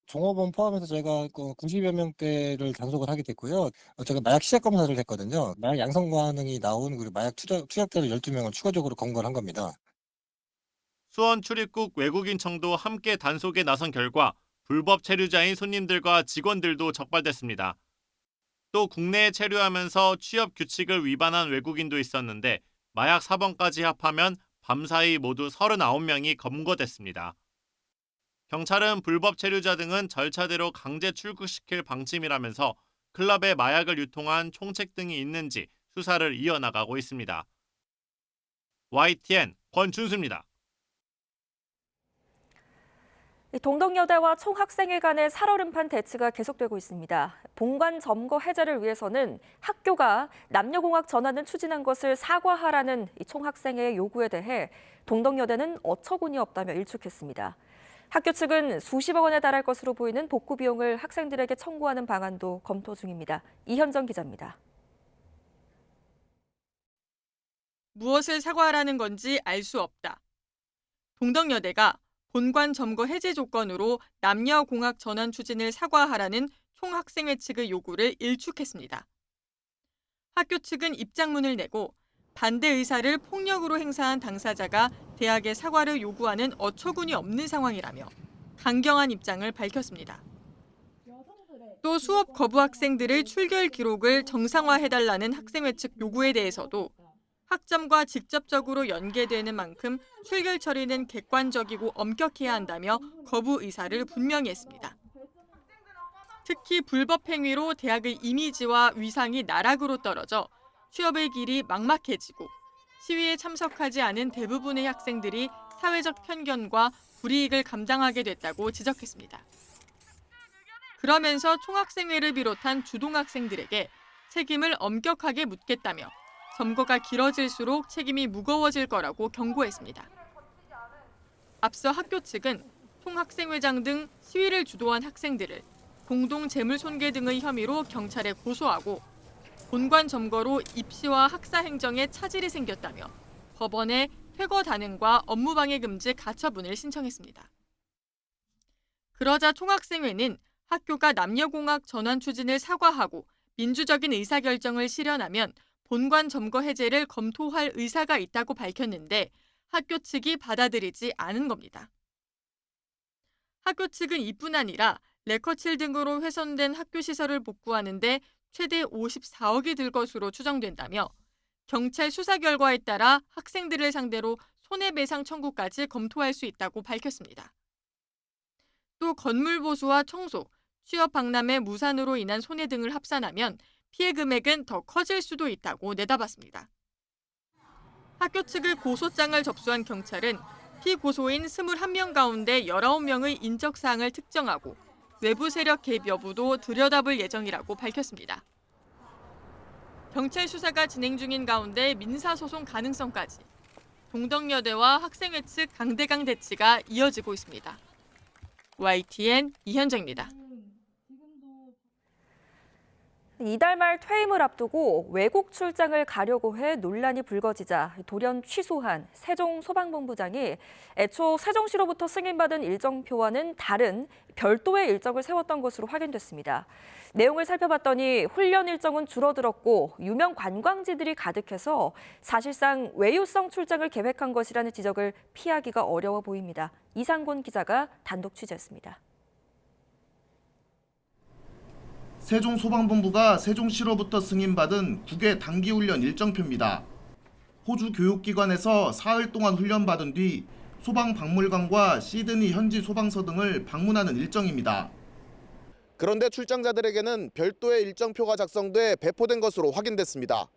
S8: 종업원 포함해서 저희가 90여 명대를 단속을 하게 됐고요. 제가 마약 시작 검사를 했거든요. 마약 양성 반응이 나온 그리고 마약 투약자를 12명을 추가적으로 검거를 한 겁니다.
S6: 수원 출입국 외국인청도 함께 단속에 나선 결과 불법 체류자인 손님들과 직원들도 적발됐습니다. 또 국내에 체류하면서 취업 규칙을 위반한 외국인도 있었는데 마약 사범까지 합하면 밤사이 모두 39명이 검거됐습니다. 경찰은 불법 체류자 등은 절차대로 강제 출국시킬 방침이라면서 클럽에 마약을 유통한 총책 등이 있는지 수사를 이어나가고 있습니다. YTN 권준수입니다.
S2: 동덕여대와 총학생회 간의 살얼음판 대치가 계속되고 있습니다. 본관 점거 해제를 위해서는 학교가 남녀공학 전환을 추진한 것을 사과하라는 총학생회의 요구에 대해 동덕여대는 어처구니 없다며 일축했습니다. 학교 측은 수십억 원에 달할 것으로 보이는 복구 비용을 학생들에게 청구하는 방안도 검토 중입니다. 이현정 기자입니다.
S24: 무엇을 사과하라는 건지 알 수 없다. 동덕여대가 본관 점거 해제 조건으로 남녀공학 전환 추진을 사과하라는 총학생회 측의 요구를 일축했습니다. 학교 측은 입장문을 내고 반대 의사를 폭력으로 행사한 당사자가 대학에 사과를 요구하는 어처구니 없는 상황이라며 강경한 입장을 밝혔습니다. 또 수업 거부 학생들의 출결 기록을 정상화해달라는 학생회 측 요구에 대해서도 학점과 직접적으로 연계되는 만큼 출결 처리는 객관적이고 엄격해야 한다며 거부 의사를 분명히 했습니다. 특히 불법 행위로 대학의 이미지와 위상이 나락으로 떨어져 취업의 길이 막막해지고 시위에 참석하지 않은 대부분의 학생들이 사회적 편견과 불이익을 감당하게 됐다고 지적했습니다. 그러면서 총학생회를 비롯한 주동학생들에게 책임을 엄격하게 묻겠다며 점거가 길어질수록 책임이 무거워질 거라고 경고했습니다. 앞서 학교 측은 총학생회장 등 시위를 주도한 학생들을 공동 재물손괴 등의 혐의로 경찰에 고소하고 본관 점거로 입시와 학사 행정에 차질이 생겼다며 법원에 퇴거 단행과 업무방해 금지 가처분을 신청했습니다. 그러자 총학생회는 학교가 남녀공학 전환 추진을 사과하고 민주적인 의사결정을 실현하면 본관 점거 해제를 검토할 의사가 있다고 밝혔는데 학교 측이 받아들이지 않은 겁니다. 학교 측은 이뿐 아니라 레커칠 등으로 훼손된 학교 시설을 복구하는 데 최대 54억이 들 것으로 추정된다며 경찰 수사 결과에 따라 학생들을 상대로 손해배상 청구까지 검토할 수 있다고 밝혔습니다. 또 건물 보수와 청소, 취업 박람회 무산으로 인한 손해 등을 합산하면 피해 금액은 더 커질 수도 있다고 내다봤습니다. 학교 측의 고소장을 접수한 경찰은 피고소인 21명 가운데 19명의 인적사항을 특정하고 외부 세력 개입 여부도 들여다볼 예정이라고 밝혔습니다. 경찰 수사가 진행 중인 가운데 민사소송 가능성까지 동덕여대와 학생회 측 강대강 대치가 이어지고 있습니다. YTN 이현정입니다.
S2: 이달 말 퇴임을 앞두고 외국 출장을 가려고 해 논란이 불거지자 돌연 취소한 세종 소방본부장이 애초 세종시로부터 승인받은 일정표와는 다른 별도의 일정을 세웠던 것으로 확인됐습니다. 내용을 살펴봤더니 훈련 일정은 줄어들었고 유명 관광지들이 가득해서 사실상 외유성 출장을 계획한 것이라는 지적을 피하기가 어려워 보입니다. 이상곤 기자가 단독 취재했습니다.
S7: 세종소방본부가 세종시로부터 승인받은 국외 단기훈련 일정표입니다. 호주 교육기관에서 사흘 동안 훈련받은 뒤 소방박물관과 시드니 현지 소방서 등을 방문하는 일정입니다.
S9: 그런데 출장자들에게는 별도의 일정표가 작성돼 배포된 것으로 확인됐습니다.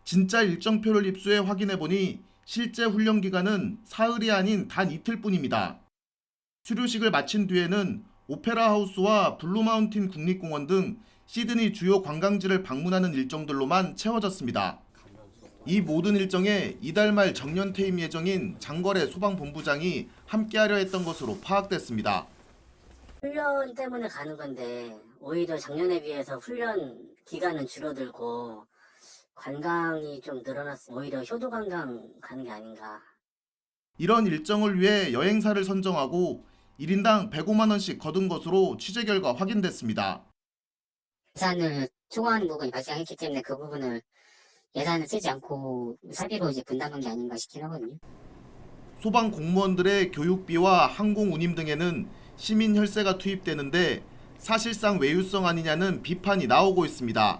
S7: 진짜 일정표를 입수해 확인해보니 실제 훈련 기간은 사흘이 아닌 단 이틀뿐입니다. 수료식을 마친 뒤에는 오페라 하우스와 블루마운틴 국립공원 등 시드니 주요 관광지를 방문하는 일정들로만 채워졌습니다. 이 모든 일정에 이달 말 정년 퇴임 예정인 장거래 소방본부장이 함께하려 했던 것으로 파악됐습니다.
S10: 훈련 때문에 가는 건데 오히려 작년에 비해서 훈련 기간은 줄어들고 관광이 좀 늘어났어. 오히려 효도관광 가는 게 아닌가.
S7: 이런 일정을 위해 여행사를 선정하고 1인당 105만 원씩 거둔 것으로 취재 결과 확인됐습니다.
S10: 예산을 초과하는 부분이 발생했기 때문에 그 부분을 예산을 쓰지 않고 사비로 이제 분담한 게 아닌가 싶긴 하거든요.
S7: 소방 공무원들의 교육비와 항공 운임 등에는 시민 혈세가 투입되는데 사실상 외유성 아니냐는 비판이 나오고 있습니다.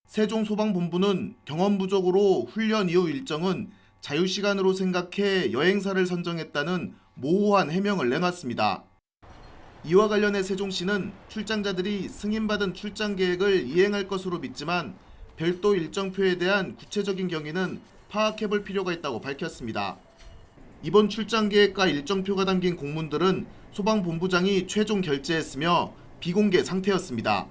S7: 세종소방본부는 경험 부족으로 훈련 이후 일정은 자유시간으로 생각해 여행사를 선정했다는 모호한 해명을 내놨습니다. 이와 관련해 세종시는 출장자들이 승인받은 출장 계획을 이행할 것으로 믿지만 별도 일정표에 대한 구체적인 경위는 파악해볼 필요가 있다고 밝혔습니다. 이번 출장 계획과 일정표가 담긴 공문들은 소방본부장이 최종 결재했으며 비공개 상태였습니다.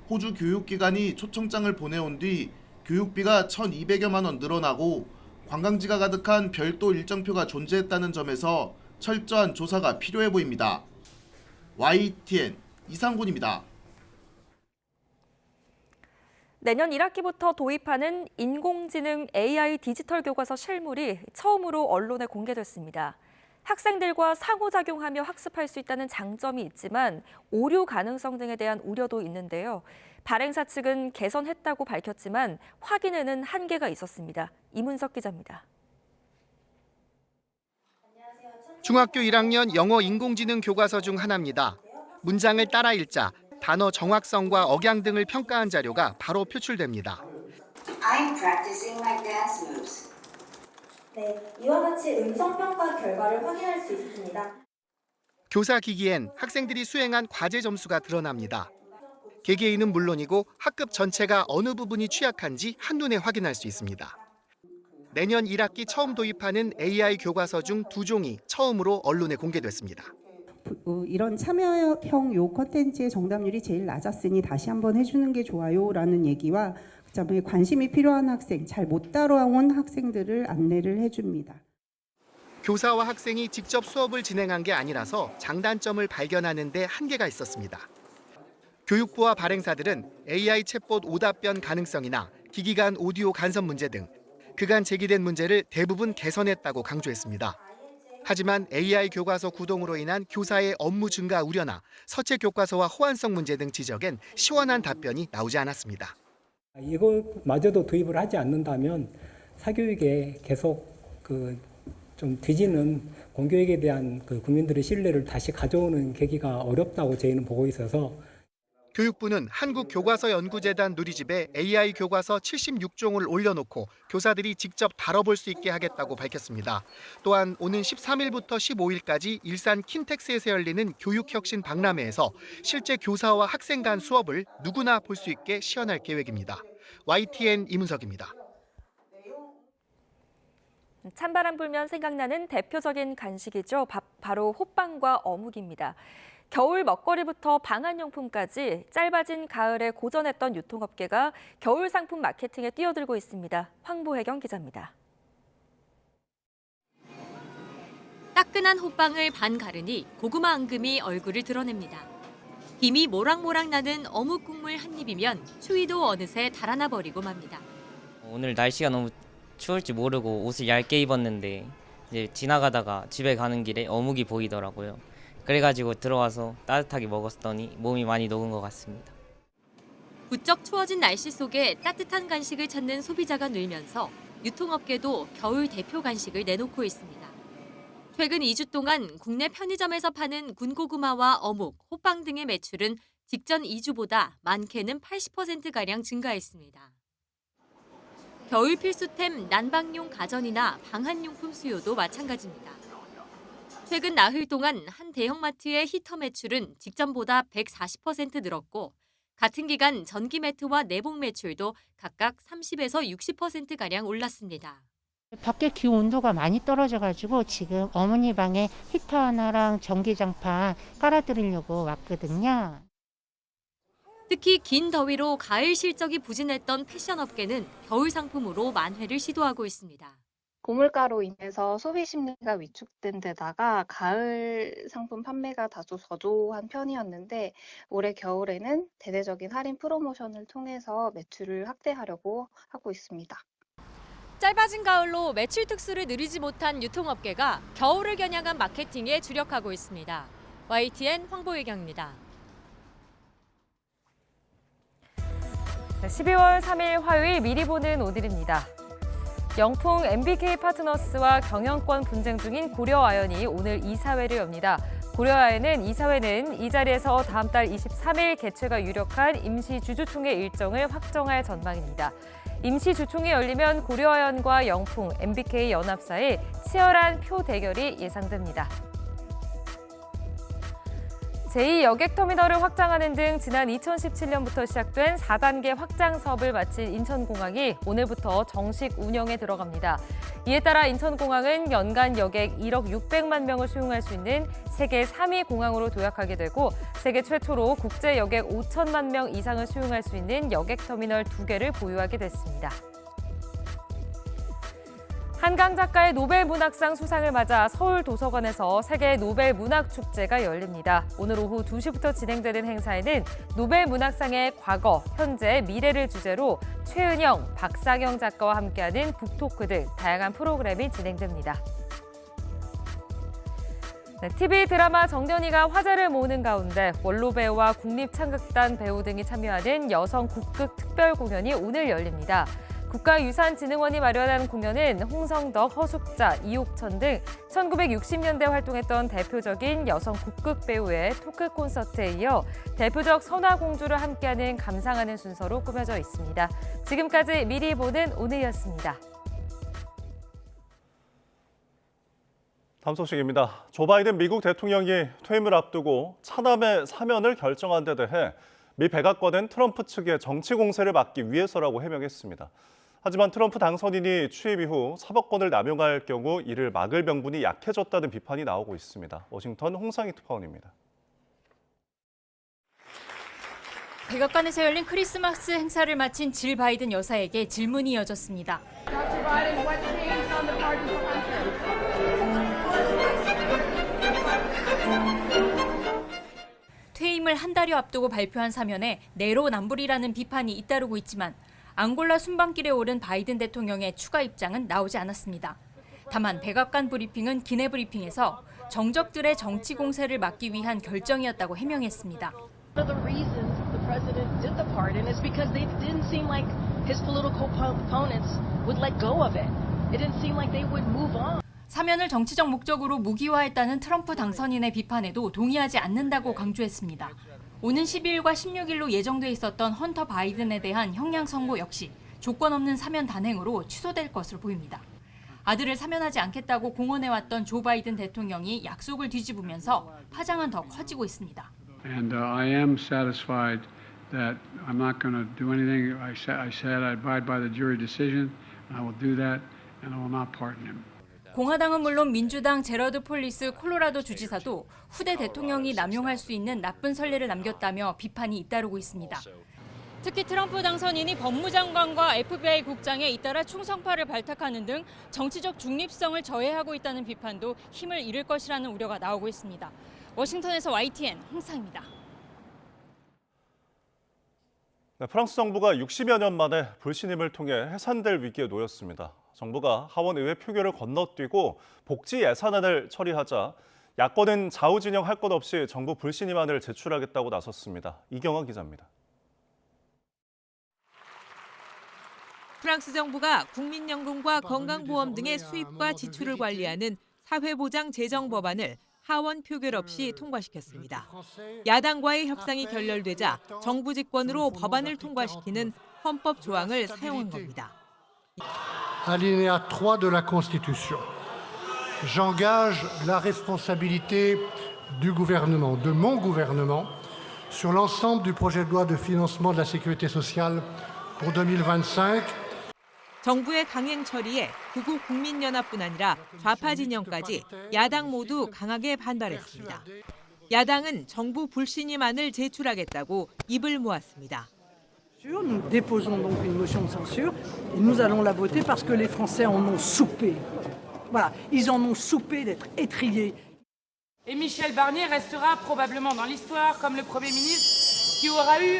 S7: 호주 교육기관이 초청장을 보내온 뒤 교육비가 1,200여만 원 늘어나고 관광지가 가득한 별도 일정표가 존재했다는 점에서 철저한 조사가 필요해 보입니다. YTN 이상곤입니다.
S2: 내년 1학기부터 도입하는 인공지능 AI 디지털 교과서 실물이 처음으로 언론에 공개됐습니다. 학생들과 상호작용하며 학습할 수 있다는 장점이 있지만 오류 가능성 등에 대한 우려도 있는데요. 발행사 측은 개선했다고 밝혔지만 확인에는 한계가 있었습니다. 이문석 기자입니다.
S12: 중학교 1학년 영어 인공지능 교과서 중 하나입니다. 문장을 따라 읽자, 단어 정확성과 억양 등을 평가한 자료가 바로 표출됩니다.
S25: I'm practicing my dance moves.
S26: 네, 이와 같이 음성 평가 결과를 확인할 수 있습니다.
S12: 교사 기기엔 학생들이 수행한 과제 점수가 드러납니다. 개개인은 물론이고 학급 전체가 어느 부분이 취약한지 한눈에 확인할 수 있습니다. 내년 1학기 처음 도입하는 AI 교과서 중 2종이 처음으로 언론에 공개됐습니다.
S11: 이런 참여형 요 컨텐츠의 정답률이 제일 낮았으니 다시 한번 해주는 게 좋아요라는 얘기와 그다음에 관심이 필요한 학생, 잘 못 따라온 학생들을 안내를 해줍니다.
S12: 교사와 학생이 직접 수업을 진행한 게 아니라서 장단점을 발견하는 데 한계가 있었습니다. 교육부와 발행사들은 AI 챗봇 오답변 가능성이나 기기 간 오디오 간섭 문제 등 그간 제기된 문제를 대부분 개선했다고 강조했습니다. 하지만 AI 교과서 구동으로 인한 교사의 업무 증가 우려나 서체 교과서와 호환성 문제 등 지적엔 시원한 답변이 나오지 않았습니다.
S13: 이것마저도 도입을 하지 않는다면 사교육에 계속 좀 뒤지는 공교육에 대한 국민들의 신뢰를 다시 가져오는 계기가 어렵다고 저희는 보고 있어서
S12: 교육부는 한국교과서연구재단 누리집에 AI 교과서 76종을 올려놓고 교사들이 직접 다뤄볼 수 있게 하겠다고 밝혔습니다. 또한 오는 13일부터 15일까지 일산 킨텍스에서 열리는 교육혁신 박람회에서 실제 교사와 학생 간 수업을 누구나 볼 수 있게 시연할 계획입니다. YTN 이문석입니다.
S2: 찬바람 불면 생각나는 대표적인 간식이죠. 바로 호빵과 어묵입니다. 겨울 먹거리부터 방한용품까지 짧아진 가을에 고전했던 유통업계가 겨울 상품 마케팅에 뛰어들고 있습니다. 황보혜경 기자입니다.
S15: 따끈한 호빵을 반 가르니 고구마 앙금이 얼굴을 드러냅니다. 김이 모락모락 나는 어묵 국물 한 입이면 추위도 어느새 달아나 버리고 맙니다.
S16: 오늘 날씨가 너무 추울지 모르고 옷을 얇게 입었는데 이제 지나가다가 집에 가는 길에 어묵이 보이더라고요. 그래가지고 들어와서 따뜻하게 먹었더니 몸이 많이 녹은 것 같습니다.
S15: 부쩍 추워진 날씨 속에 따뜻한 간식을 찾는 소비자가 늘면서 유통업계도 겨울 대표 간식을 내놓고 있습니다. 최근 2주 동안 국내 편의점에서 파는 군고구마와 어묵, 호빵 등의 매출은 직전 2주보다 많게는 80%가량 증가했습니다. 겨울 필수템 난방용 가전이나 방한용품 수요도 마찬가지입니다. 최근 나흘 동안 한 대형마트의 히터 매출은 직전보다 140% 늘었고 같은 기간 전기 매트와 내복 매출도 각각 30에서 60%가량 올랐습니다.
S18: 밖에 기온 온도가 많이 떨어져가지고 지금 어머니 방에 히터 하나랑 전기장판 깔아드리려고 왔거든요.
S15: 특히 긴 더위로 가을 실적이 부진했던 패션업계는 겨울 상품으로 만회를 시도하고 있습니다.
S19: 고물가로 인해서 소비 심리가 위축된 데다가 가을 상품 판매가 다소 저조한 편이었는데 올해 겨울에는 대대적인 할인 프로모션을 통해서 매출을 확대하려고 하고 있습니다.
S15: 짧아진 가을로 매출 특수를 누리지 못한 유통업계가 겨울을 겨냥한 마케팅에 주력하고 있습니다. YTN 황보혜경입니다.
S2: 12월 3일 화요일 미리 보는 오늘입니다. 영풍 MBK 파트너스와 경영권 분쟁 중인 고려아연이 오늘 이사회를 엽니다. 고려아연은 이사회는 이 자리에서 다음 달 23일 개최가 유력한 임시주주총회 일정을 확정할 전망입니다. 임시주총이 열리면 고려아연과 영풍, MBK 연합 사이 치열한 표 대결이 예상됩니다. 제2여객터미널을 확장하는 등 지난 2017년부터 시작된 4단계 확장 사업을 마친 인천공항이 오늘부터 정식 운영에 들어갑니다. 이에 따라 인천공항은 연간 여객 1억 600만 명을 수용할 수 있는 세계 3위 공항으로 도약하게 되고 세계 최초로 국제 여객 5천만 명 이상을 수용할 수 있는 여객터미널 2개를 보유하게 됐습니다. 한강 작가의 노벨 문학상 수상을 맞아 서울도서관에서 세계 노벨 문학축제가 열립니다. 오늘 오후 2시부터 진행되는 행사에는 노벨 문학상의 과거, 현재, 미래를 주제로 최은영, 박상영 작가와 함께하는 북토크 등 다양한 프로그램이 진행됩니다. TV 드라마 정년이가 화제를 모으는 가운데 원로 배우와 국립창극단 배우 등이 참여하는 여성 국극 특별 공연이 오늘 열립니다. 국가유산진흥원이 마련한 공연은 홍성덕, 허숙자, 이옥천 등 1960년대 활동했던 대표적인 여성 국극 배우의 토크 콘서트에 이어 대표적 선화공주를 함께하는 감상하는 순서로 꾸며져 있습니다. 지금까지 미리 보는 오늘이었습니다.
S1: 다음 소식입니다. 조 바이든 미국 대통령이 퇴임을 앞두고 차남의 사면을 결정한 데 대해 미 백악관은 트럼프 측의 정치 공세를 막기 위해서라고 해명했습니다. 하지만 트럼프 당선인이 취임 이후 사법권을 남용할 경우 이를 막을 명분이 약해졌다는 비판이 나오고 있습니다. 워싱턴 홍상희 특파원입니다.
S4: 백악관에서 열린 크리스마스 행사를 마친 질 바이든 여사에게 질문이 이어졌습니다. 퇴임을 한 달여 앞두고 발표한 사면에 내로남불이라는 비판이 잇따르고 있지만 앙골라 순방길에 오른 바이든 대통령의 추가 입장은 나오지 않았습니다. 다만 백악관 브리핑은 기내 브리핑에서 정적들의 정치 공세를 막기 위한 결정이었다고 해명했습니다. 사면을 정치적 목적으로 무기화했다는 트럼프 당선인의 비판에도 동의하지 않는다고 강조했습니다. 오는 12일과 16일로 예정돼 있었던 헌터 바이든에 대한 형량 선고 역시 조건 없는 사면 단행으로 취소될 것으로 보입니다. 아들을 사면하지 않겠다고 공언해왔던 조 바이든 대통령이 약속을 뒤집으면서 파장은 더 커지고 있습니다.
S17: And I am satisfied that I'm not going to do anything. I said I abide by the jury decision. I will do that, and I will not pardon him.
S4: 공화당은 물론 민주당 제러드 폴리스 콜로라도 주지사도 후대 대통령이 남용할 수 있는 나쁜 선례를 남겼다며 비판이 잇따르고 있습니다. 특히 트럼프 당선인이 법무장관과 FBI 국장에 잇따라 충성파를 발탁하는 등 정치적 중립성을 저해하고 있다는 비판도 힘을 잃을 것이라는 우려가 나오고 있습니다. 워싱턴에서 YTN 홍상입니다.
S1: 프랑스 정부가 60여 년 만에 불신임을 통해 해산될 위기에 놓였습니다. 정부가 하원의회 표결을 건너뛰고 복지 예산안을 처리하자 야권은 좌우진영 할 것 없이 정부 불신임안을 제출하겠다고 나섰습니다. 이경화 기자입니다.
S20: 프랑스 정부가 국민연금과 건강보험 등의 수입과 지출을 관리하는 사회보장 재정 법안을 하원 표결 없이 통과시켰습니다. 야당과의 협상이 결렬되자 정부 집권으로 법안을 통과시키는 헌법 조항을 사용한 겁니다.
S21: Alinéa 3 de la Constitution. J'engage la responsabilité du gouvernement, de mon gouvernement, sur l'ensemble du projet de loi de financement de la sécurité sociale pour 2025.
S20: 정부의 강행 처리에 극우 국민연합뿐 아니라 좌파 진영까지 야당 모두 강하게 반발했습니다. 야당은 정부 불신임안을 제출하겠다고 입을 모았습니다.
S22: Nous déposons donc une motion de censure et nous allons la voter parce que les Français en ont soupé. Voilà, ils en ont soupé d'être étrillés.
S23: Et Michel Barnier restera probablement dans l'histoire comme le Premier ministre qui aura eu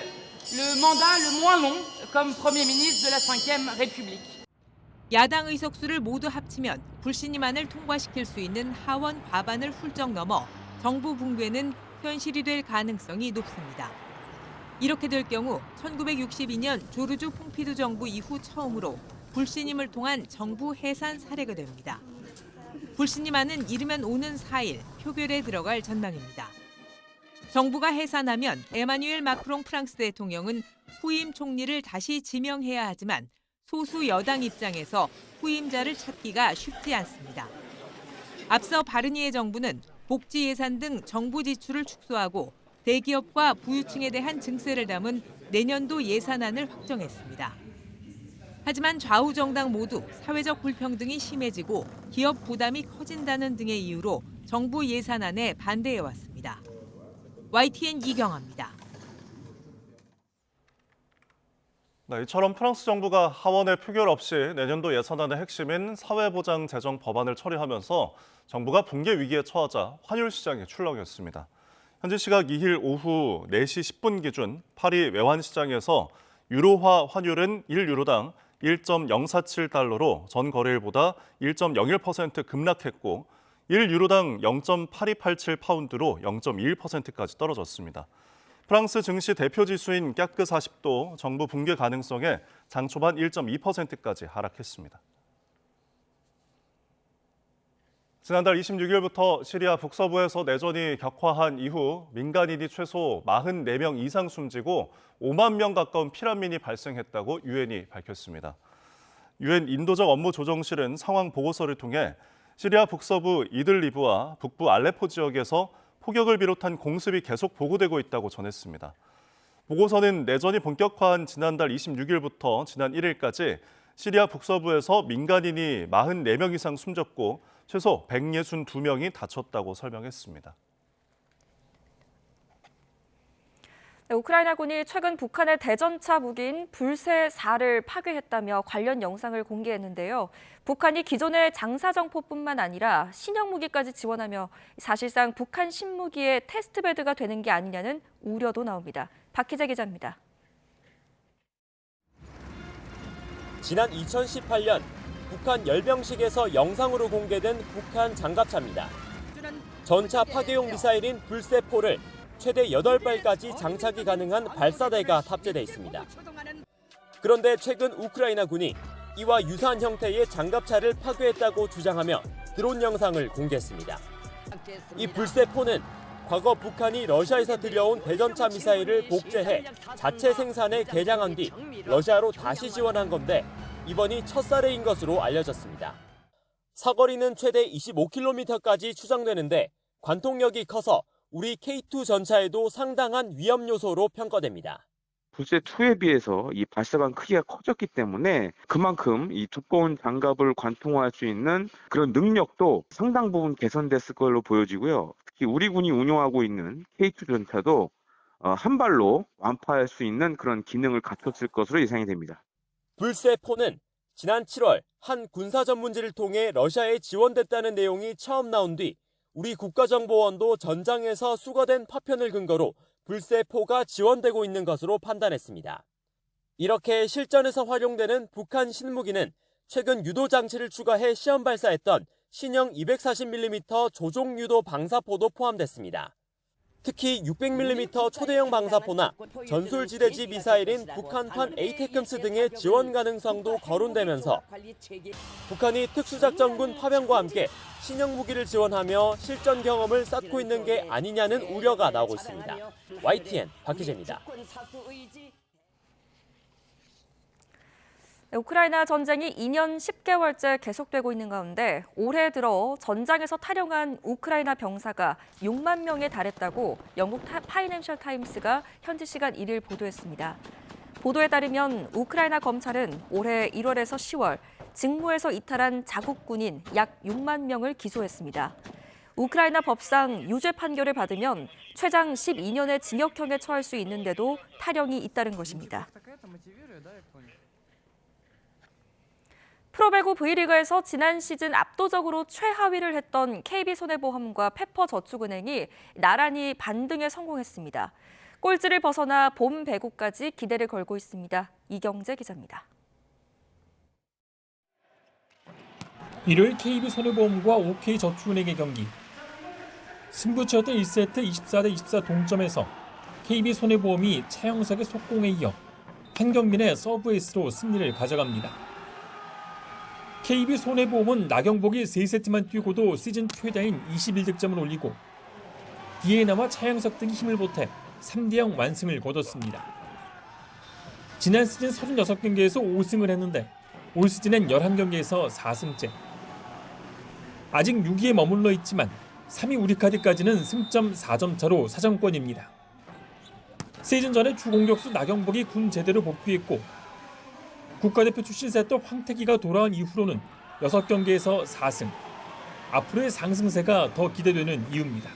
S23: le mandat le moins long comme Premier ministre de la Ve République.
S20: 야당 의석수를 모두 합치면 불신임안을 통과시킬 수 있는 하원 과반을 훌쩍 넘어 정부 붕괴는 현실이 될 가능성이 높습니다. 이렇게 될 경우 1962년 조르주 퐁피두 정부 이후 처음으로 불신임을 통한 정부 해산 사례가 됩니다. 불신임안은 이르면 오는 4일 표결에 들어갈 전망입니다. 정부가 해산하면 에마뉴엘 마크롱 프랑스 대통령은 후임 총리를 다시 지명해야 하지만 소수 여당 입장에서 후임자를 찾기가 쉽지 않습니다. 앞서 바르니에 정부는 복지 예산 등 정부 지출을 축소하고 대기업과 부유층에 대한 증세를 담은 내년도 예산안을 확정했습니다. 하지만 좌우 정당 모두 사회적 불평등이 심해지고 기업 부담이 커진다는 등의 이유로 정부 예산안에 반대해왔습니다. YTN 이경아입니다.
S1: 이처럼 프랑스 정부가 하원의 표결 없이 내년도 예산안의 핵심인 사회보장 재정 법안을 처리하면서 정부가 붕괴 위기에 처하자 환율 시장이 출렁였습니다. 현지 시각 2일 오후 4시 10분 기준 파리 외환시장에서 유로화 환율은 1유로당 1.047달러로 전 거래일보다 1.01% 급락했고 1유로당 0.8287파운드로 0.21%까지 떨어졌습니다. 프랑스 증시 대표 지수인 깍그 40도 정부 붕괴 가능성에 장 초반 1.2%까지 하락했습니다. 지난달 26일부터 시리아 북서부에서 내전이 격화한 이후 민간인이 최소 44명 이상 숨지고 5만 명 가까운 피난민이 발생했다고 유엔이 밝혔습니다. 유엔 인도적 업무 조정실은 상황 보고서를 통해 시리아 북서부 이들리브와 북부 알레포 지역에서 폭격을 비롯한 공습이 계속 보고되고 있다고 전했습니다. 보고서는 내전이 본격화한 지난달 26일부터 지난 1일까지 시리아 북서부에서 민간인이 44명 이상 숨졌고 최소 162명이 다쳤다고 설명했습니다.
S2: 네, 우크라이나군이 최근 북한의 대전차 무기인 불새-4를 파괴했다며 관련 영상을 공개했는데요. 북한이 기존의 장사정포뿐만 아니라 신형 무기까지 지원하며 사실상 북한 신무기의 테스트베드가 되는 게 아니냐는 우려도 나옵니다. 박희재 기자입니다.
S3: 지난 2018년 북한 열병식에서 영상으로 공개된 북한 장갑차입니다. 전차 파괴용 미사일인 불새-4를 최대 8발까지 장착이 가능한 발사대가 탑재돼 있습니다. 그런데 최근 우크라이나군이 이와 유사한 형태의 장갑차를 파괴했다고 주장하며 드론 영상을 공개했습니다. 이 불새-4는 과거 북한이 러시아에서 들여온 대전차 미사일을 복제해 자체 생산에 개량한 뒤 러시아로 다시 지원한 건데 이번이 첫 사례인 것으로 알려졌습니다. 사거리는 최대 25km까지 추정되는데 관통력이 커서 우리 K2 전차에도 상당한 위험 요소로 평가됩니다.
S5: 불새-2에 비해서 이 발사관 크기가 커졌기 때문에 그만큼 이 두꺼운 장갑을 관통할 수 있는 그런 능력도 상당 부분 개선됐을 걸로 보여지고요. 특히 우리 군이 운용하고 있는 K2 전차도 한 발로 완파할 수 있는 그런 기능을 갖췄을 것으로 예상이 됩니다.
S3: 불새-4는 지난 7월 한 군사 전문지를 통해 러시아에 지원됐다는 내용이 처음 나온 뒤 우리 국가정보원도 전장에서 수거된 파편을 근거로 불새-4가 지원되고 있는 것으로 판단했습니다. 이렇게 실전에서 활용되는 북한 신무기는 최근 유도 장치를 추가해 시험 발사했던 신형 240mm 조종 유도 방사포도 포함됐습니다. 특히 600mm 초대형 방사포나 전술지대지 미사일인 북한판 에이테크스 등의 지원 가능성도 거론되면서 북한이 특수작전군 파병과 함께 신형 무기를 지원하며 실전 경험을 쌓고 있는 게 아니냐는 우려가 나오고 있습니다. YTN 박희재입니다.
S2: 우크라이나 전쟁이 2년 10개월째 계속되고 있는 가운데 올해 들어 전장에서 탈영한 우크라이나 병사가 6만 명에 달했다고 영국 파이낸셜 타임스가 현지 시간 1일 보도했습니다. 보도에 따르면 우크라이나 검찰은 올해 1월에서 10월 직무에서 이탈한 자국 군인 약 6만 명을 기소했습니다. 우크라이나 법상 유죄 판결을 받으면 최장 12년의 징역형에 처할 수 있는데도 탈영이 잇따른 것입니다. 프로배구 V리그에서 지난 시즌 압도적으로 최하위를 했던 KB손해보험과 페퍼저축은행이 나란히 반등에 성공했습니다. 꼴찌를 벗어나 봄 배구까지 기대를 걸고 있습니다. 이경재 기자입니다.
S6: 일요일 KB손해보험과 OK저축은행의 경기. 승부처였던 1세트 24대24 동점에서 KB손해보험이 차영석의 속공에 이어 한경민의 서브에이스로 승리를 가져갑니다. KB손해보험은 나경복이 3세트만 뛰고도 시즌 최다인 21득점을 올리고 뒤에 남아 차영석 등이 힘을 보태 3대0 완승을 거뒀습니다. 지난 시즌 36경기에서 5승을 했는데 올 시즌엔 11경기에서 4승째. 아직 6위에 머물러 있지만 3위 우리카드까지는 승점 4점 차로 사정권입니다. 시즌 전에 주공격수 나경복이 군 제대로 복귀했고 국가대표 출신 세터 황태기가 돌아온 이후로는 6경기에서 4승. 앞으로의 상승세가 더 기대되는 이유입니다.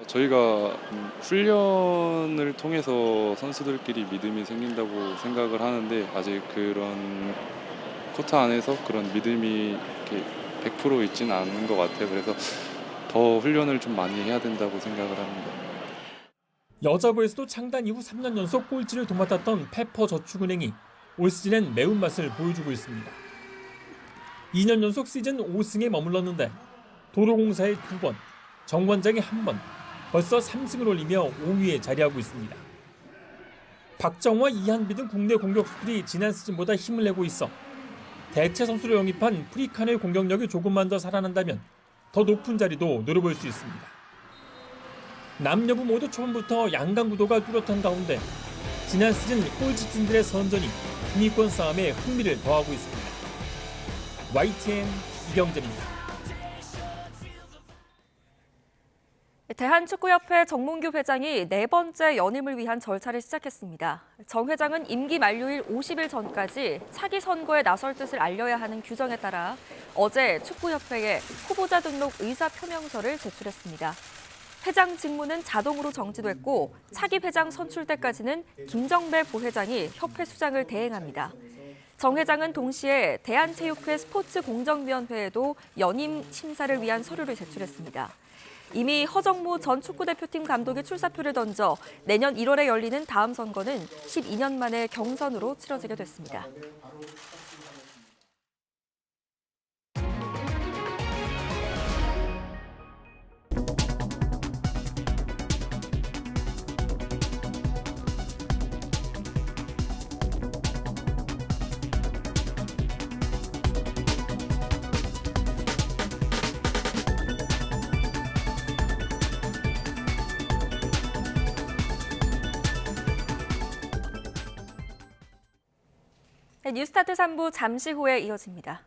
S8: 저희가 훈련을 통해서 선수들끼리 믿음이 생긴다고 생각을 하는데 아직 그런 코트 안에서 그런 믿음이 이렇게 100% 있지는 않은 것 같아요. 그래서 더 훈련을 좀 많이 해야 된다고 생각을 합니다.
S6: 여자부에서도 창단 이후 3년 연속 꼴찌를 도맡았던 페퍼저축은행이 올 시즌엔 매운맛을 보여주고 있습니다. 2년 연속 시즌 5승에 머물렀는데 도로공사에 2번, 정관장에 1번, 벌써 3승을 올리며 5위에 자리하고 있습니다. 박정호와 이한비 등 국내 공격수들이 지난 시즌보다 힘을 내고 있어 대체 선수로 영입한 프리칸의 공격력이 조금만 더 살아난다면 더 높은 자리도 노려볼 수 있습니다. 남녀부 모두 초반부터 양강 구도가 뚜렷한 가운데 지난 시즌 꼴찌팀들의 선전이 중위권 싸움에 흥미를 더하고 있습니다. YTN 이경재입니다.
S2: 대한축구협회 정몽규 회장이 4번째 연임을 위한 절차를 시작했습니다. 정 회장은 임기 만료일 50일 전까지 차기 선거에 나설 뜻을 알려야 하는 규정에 따라 어제 축구협회에 후보자 등록 의사표명서를 제출했습니다. 회장 직무는 자동으로 정지됐고 차기 회장 선출 때까지는 김정배 부회장이 협회 수장을 대행합니다. 정 회장은 동시에 대한체육회 스포츠공정위원회에도 연임 심사를 위한 서류를 제출했습니다. 이미 허정무 전 축구대표팀 감독이 출사표를 던져 내년 1월에 열리는 다음 선거는 12년 만에 경선으로 치러지게 됐습니다. 뉴스타트 3부 잠시 후에 이어집니다.